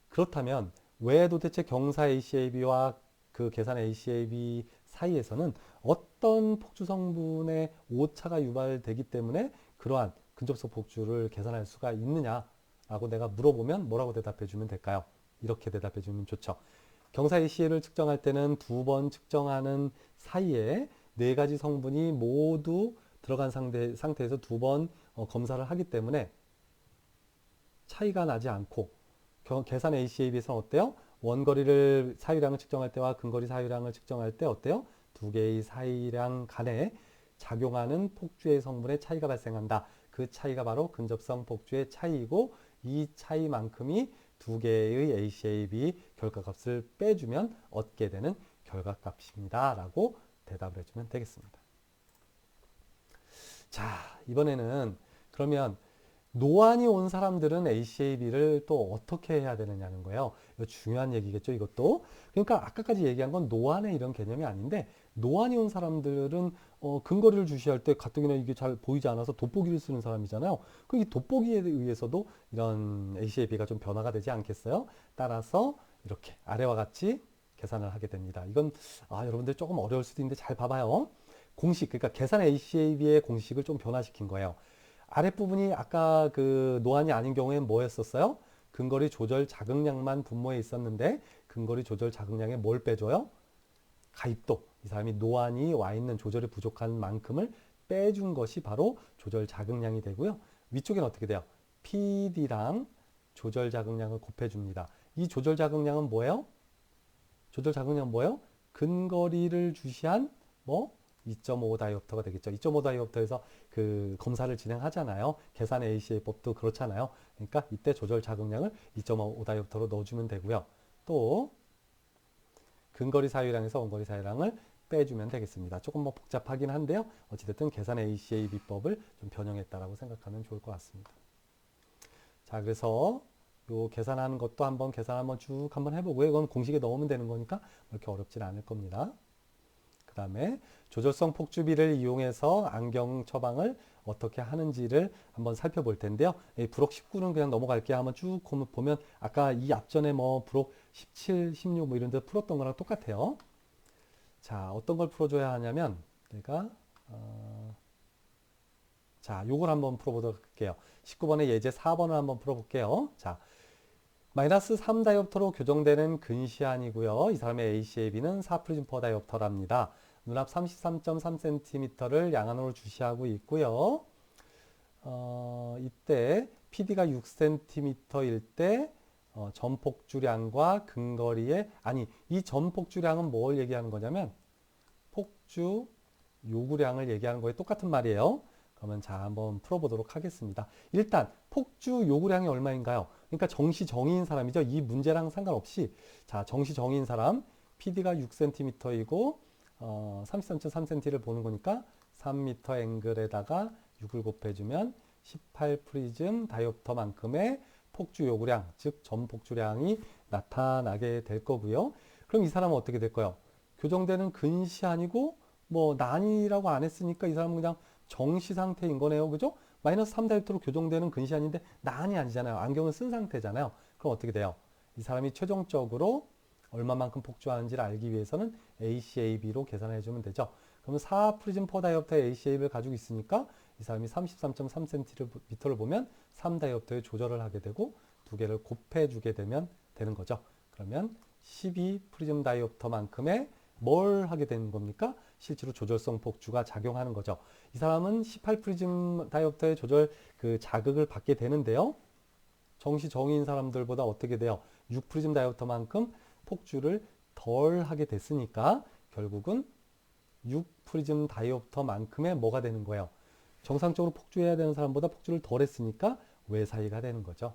그렇다면 왜 도대체 경사 ACAB와 그 계산 ACAB 사이에서는 어떤 폭주 성분의 오차가 유발되기 때문에 그러한 근접성 폭주를 계산할 수가 있느냐라고 내가 물어보면 뭐라고 대답해 주면 될까요? 이렇게 대답해 주면 좋죠. 경사 ACAB를 측정할 때는 두 번 측정하는 사이에 네 가지 성분이 모두 들어간 상태에서 두 번 검사를 하기 때문에 차이가 나지 않고 계산 ACAB에서는 어때요? 원거리를 사유량을 측정할 때와 근거리 사유량을 측정할 때 어때요? 두 개의 사유량 간에 작용하는 폭주의 성분의 차이가 발생한다. 그 차이가 바로 근접성 폭주의 차이이고 이 차이만큼이 두 개의 ACAB 결과값을 빼주면 얻게 되는 결과값입니다. 라고 대답을 해주면 되겠습니다. 자, 이번에는 그러면 노안이 온 사람들은 ACAB를 또 어떻게 해야 되느냐는 거예요. 이거 중요한 얘기겠죠, 이것도. 그러니까 아까까지 얘기한 건 노안의 이런 개념이 아닌데 노안이 온 사람들은 근거리를 주시할 때 가뜩이나 이게 잘 보이지 않아서 돋보기를 쓰는 사람이잖아요. 그 이 돋보기에 의해서도 이런 ACAB가 좀 변화가 되지 않겠어요? 따라서 이렇게 아래와 같이 계산을 하게 됩니다. 이건 여러분들 조금 어려울 수도 있는데 잘 봐봐요. 공식, 그러니까 계산 ACAB의 공식을 좀 변화시킨 거예요. 아랫부분이 아까 그 노안이 아닌 경우에는 뭐였었어요? 근거리 조절 자극량만 분모에 있었는데 근거리 조절 자극량에 뭘 빼줘요? 가입도. 이 사람이 노안이 와 있는 조절이 부족한 만큼을 빼준 것이 바로 조절 자극량이 되고요. 위쪽에는 어떻게 돼요? PD랑 조절 자극량을 곱해줍니다. 이 조절 자극량은 뭐예요? 조절 자극량은 뭐예요? 근거리를 주시한 2.5 다이옵터가 되겠죠. 2.5 다이옵터에서 그 검사를 진행하잖아요. 계산 ACA법도 그렇잖아요. 그러니까 이때 조절 자극량을 2.5 다이옵터로 넣어주면 되고요. 또 근거리 사유량에서 원거리 사유량을 빼주면 되겠습니다. 조금 복잡하긴 한데요. 어찌됐든 계산 ACAB법을 좀 변형했다라고 생각하면 좋을 것 같습니다. 자, 그래서 요 계산하는 것도 계산 쭉 한번 해보고요. 이건 공식에 넣으면 되는 거니까 그렇게 어렵진 않을 겁니다. 그 다음에 조절성 폭주비를 이용해서 안경 처방을 어떻게 하는지를 한번 살펴볼 텐데요. 이 부록 19는 그냥 넘어갈게요. 한번 쭉 보면 아까 이 앞전에 부록 17, 16 이런 데 풀었던 거랑 똑같아요. 자, 어떤 걸 풀어줘야 하냐면 내가 자, 요걸 한번 풀어보도록 할게요. 19번의 예제 4번을 한번 풀어볼게요. 자, 마이너스 3 다이옵터로 교정되는 근시안이고요. 이 사람의 ACAB는 4 프리즘 퍼 다이옵터랍니다. 눈앞 33.3cm를 양안으로 주시하고 있고요. 이때 PD가 6cm일 때 전폭주량과 근거리의 이 전폭주량은 뭘 얘기하는 거냐면 폭주 요구량을 얘기하는 거에 똑같은 말이에요. 그러면 자 한번 풀어보도록 하겠습니다. 일단 폭주 요구량이 얼마인가요? 그러니까 정시 정의인 사람이죠. 이 문제랑 상관없이 자 정시 정의인 사람 PD가 6cm이고 33.3cm를 보는 거니까 3m 앵글에다가 6을 곱해주면 18 프리즘 다이옵터만큼의 폭주 요구량, 즉 전폭주량이 나타나게 될 거고요. 그럼 이 사람은 어떻게 될까요? 교정되는 근시안이고 난이라고 안 했으니까 이 사람은 그냥 정시 상태인 거네요. 그죠? 마이너스 3 다이옵터로 교정되는 근시안인데 난이 아니잖아요. 안경을 쓴 상태잖아요. 그럼 어떻게 돼요? 이 사람이 최종적으로 얼마만큼 폭주하는지를 알기 위해서는 ACAB로 계산해 주면 되죠. 그러면 4 프리즘 퍼 다이옵터의 ACAB를 가지고 있으니까 이 사람이 33.3cm를 보면 3 다이옵터의 조절을 하게 되고 두 개를 곱해 주게 되면 되는 거죠. 그러면 12 프리즘 다이옵터만큼의 뭘 하게 되는 겁니까? 실제로 조절성 폭주가 작용하는 거죠. 이 사람은 18 프리즘 다이옵터의 조절 그 자극을 받게 되는데요. 정시 정의인 사람들보다 어떻게 돼요? 6 프리즘 다이옵터만큼 폭주를 덜 하게 됐으니까 결국은 6 프리즘 다이옵터만큼의 뭐가 되는 거예요? 정상적으로 폭주해야 되는 사람보다 폭주를 덜 했으니까 외사이가 되는 거죠.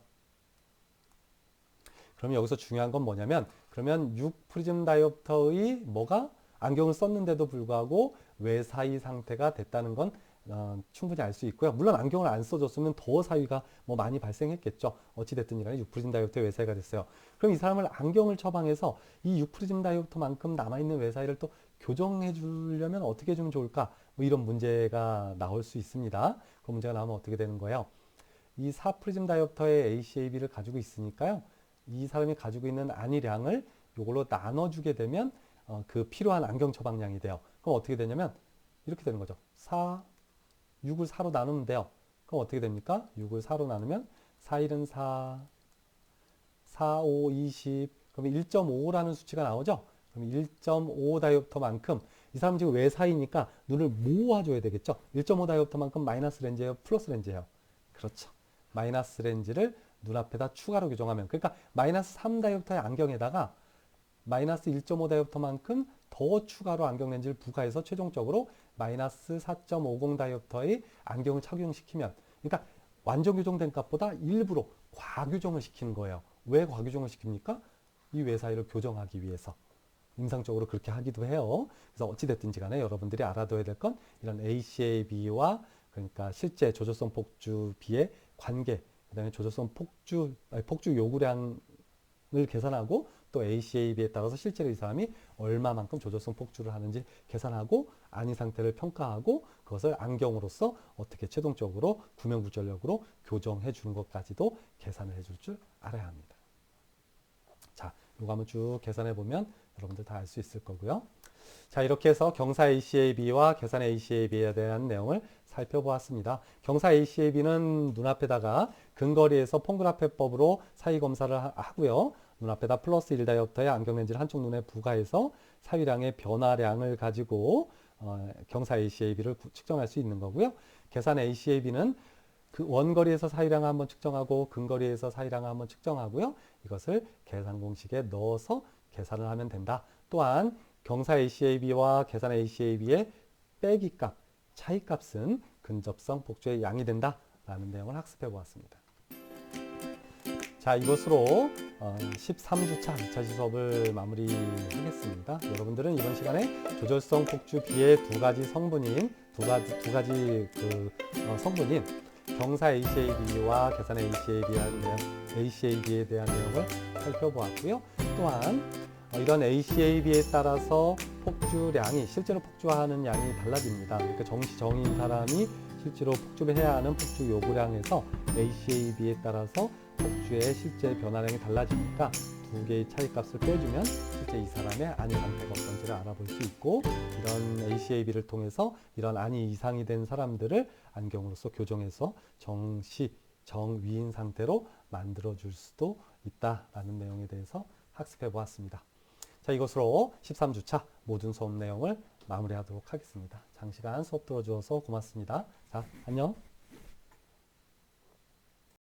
그러면 여기서 중요한 건 뭐냐면 그러면 6 프리즘 다이옵터의 뭐가 안경을 썼는데도 불구하고 외사이 상태가 됐다는 건 충분히 알 수 있고요. 물론 안경을 안 써줬으면 더 사위가 뭐 많이 발생했겠죠. 어찌됐든 간에 6 프리즘 다이옵터의 외사이가 됐어요. 그럼 이 사람을 안경을 처방해서 이 6 프리즘 다이옵터만큼 남아있는 외사이를 또 교정해 주려면 어떻게 해주면 좋을까? 뭐 이런 문제가 나올 수 있습니다. 그 문제가 나오면 어떻게 되는 거예요? 이 4 프리즘 다이옵터의 ACAB를 가지고 있으니까요. 이 사람이 가지고 있는 안위량을 이걸로 나눠주게 되면 그 필요한 안경 처방량이 돼요. 그럼 어떻게 되냐면 이렇게 되는 거죠. 6을 4로 나누면 돼요. 그럼 어떻게 됩니까? 6을 4로 나누면 4, 1은 4, 4, 5, 20, 그러면 1.5라는 수치가 나오죠? 그럼 1.5 다이옵터만큼 이 사람 지금 외사이니까 눈을 모아줘야 되겠죠? 1.5 다이옵터만큼 마이너스 렌즈예요? 플러스 렌즈예요? 그렇죠. 마이너스 렌즈를 눈앞에다 추가로 교정하면 그러니까 마이너스 3 다이옵터의 안경에다가 마이너스 1.5 다이옵터만큼 더 추가로 안경 렌즈를 부과해서 최종적으로 마이너스 4.50 다이옵터의 안경을 착용시키면 그러니까 완전 교정된 값보다 일부러 과교정을 시키는 거예요. 왜 과교정을 시킵니까? 이 외사이를 교정하기 위해서. 임상적으로 그렇게 하기도 해요. 그래서 어찌됐든지 간에 여러분들이 알아둬야 될 건 이런 ACAB와 그러니까 실제 조절성 폭주비의 관계, 그 다음에 조절성 폭주 요구량을 계산하고 또 ACAB에 따라서 실제로 이 사람이 얼마만큼 조절성 폭주를 하는지 계산하고 안위 상태를 평가하고 그것을 안경으로서 어떻게 최종적으로 구명구전력으로 교정해 주는 것까지도 계산을 해줄 줄 알아야 합니다. 자, 이거 한번 쭉 계산해 보면 여러분들 다 알 수 있을 거고요. 자, 이렇게 해서 경사 ACAB와 계산 ACAB에 대한 내용을 살펴보았습니다. 경사 ACAB는 눈앞에다가 근거리에서 폰그라페법으로 사이 검사를 하고요. 눈앞에다 플러스 1 다이옵터의 안경 렌즈를 한쪽 눈에 부과해서 사위량의 변화량을 가지고 경사 ACAB를 측정할 수 있는 거고요. 계산 ACAB는 그 원거리에서 사위량을 한번 측정하고 근거리에서 사위량을 한번 측정하고요. 이것을 계산 공식에 넣어서 계산을 하면 된다. 또한 경사 ACAB와 계산 ACAB의 빼기값, 차이값은 근접성 폭주의 양이 된다라는 내용을 학습해 보았습니다. 자, 이것으로 13주차 2차시 수업을 마무리하겠습니다. 여러분들은 이번 시간에 조절성 폭주비의 두 가지 성분인 성분인 경사 ACAB와 계산 ACAB에 대한 내용을 살펴보았고요. 또한 이런 ACAB에 따라서 폭주량이 실제로 폭주하는 양이 달라집니다. 그러니까 정시 정의인 사람이 실제로 폭주를 해야 하는 폭주 요구량에서 ACAB에 따라서 폭주의 실제 변화량이 달라지니까 두 개의 차이값을 빼주면 실제 이 사람의 안위 상태가 어떤지를 알아볼 수 있고 이런 ACAB를 통해서 이런 안위 이상이 된 사람들을 안경으로서 교정해서 정시 정위인 상태로 만들어줄 수도 있다라는 내용에 대해서 학습해 보았습니다. 자, 이것으로 13주차 모든 수업 내용을 마무리하도록 하겠습니다. 장시간 수업 들어주셔서 고맙습니다. 자, 안녕.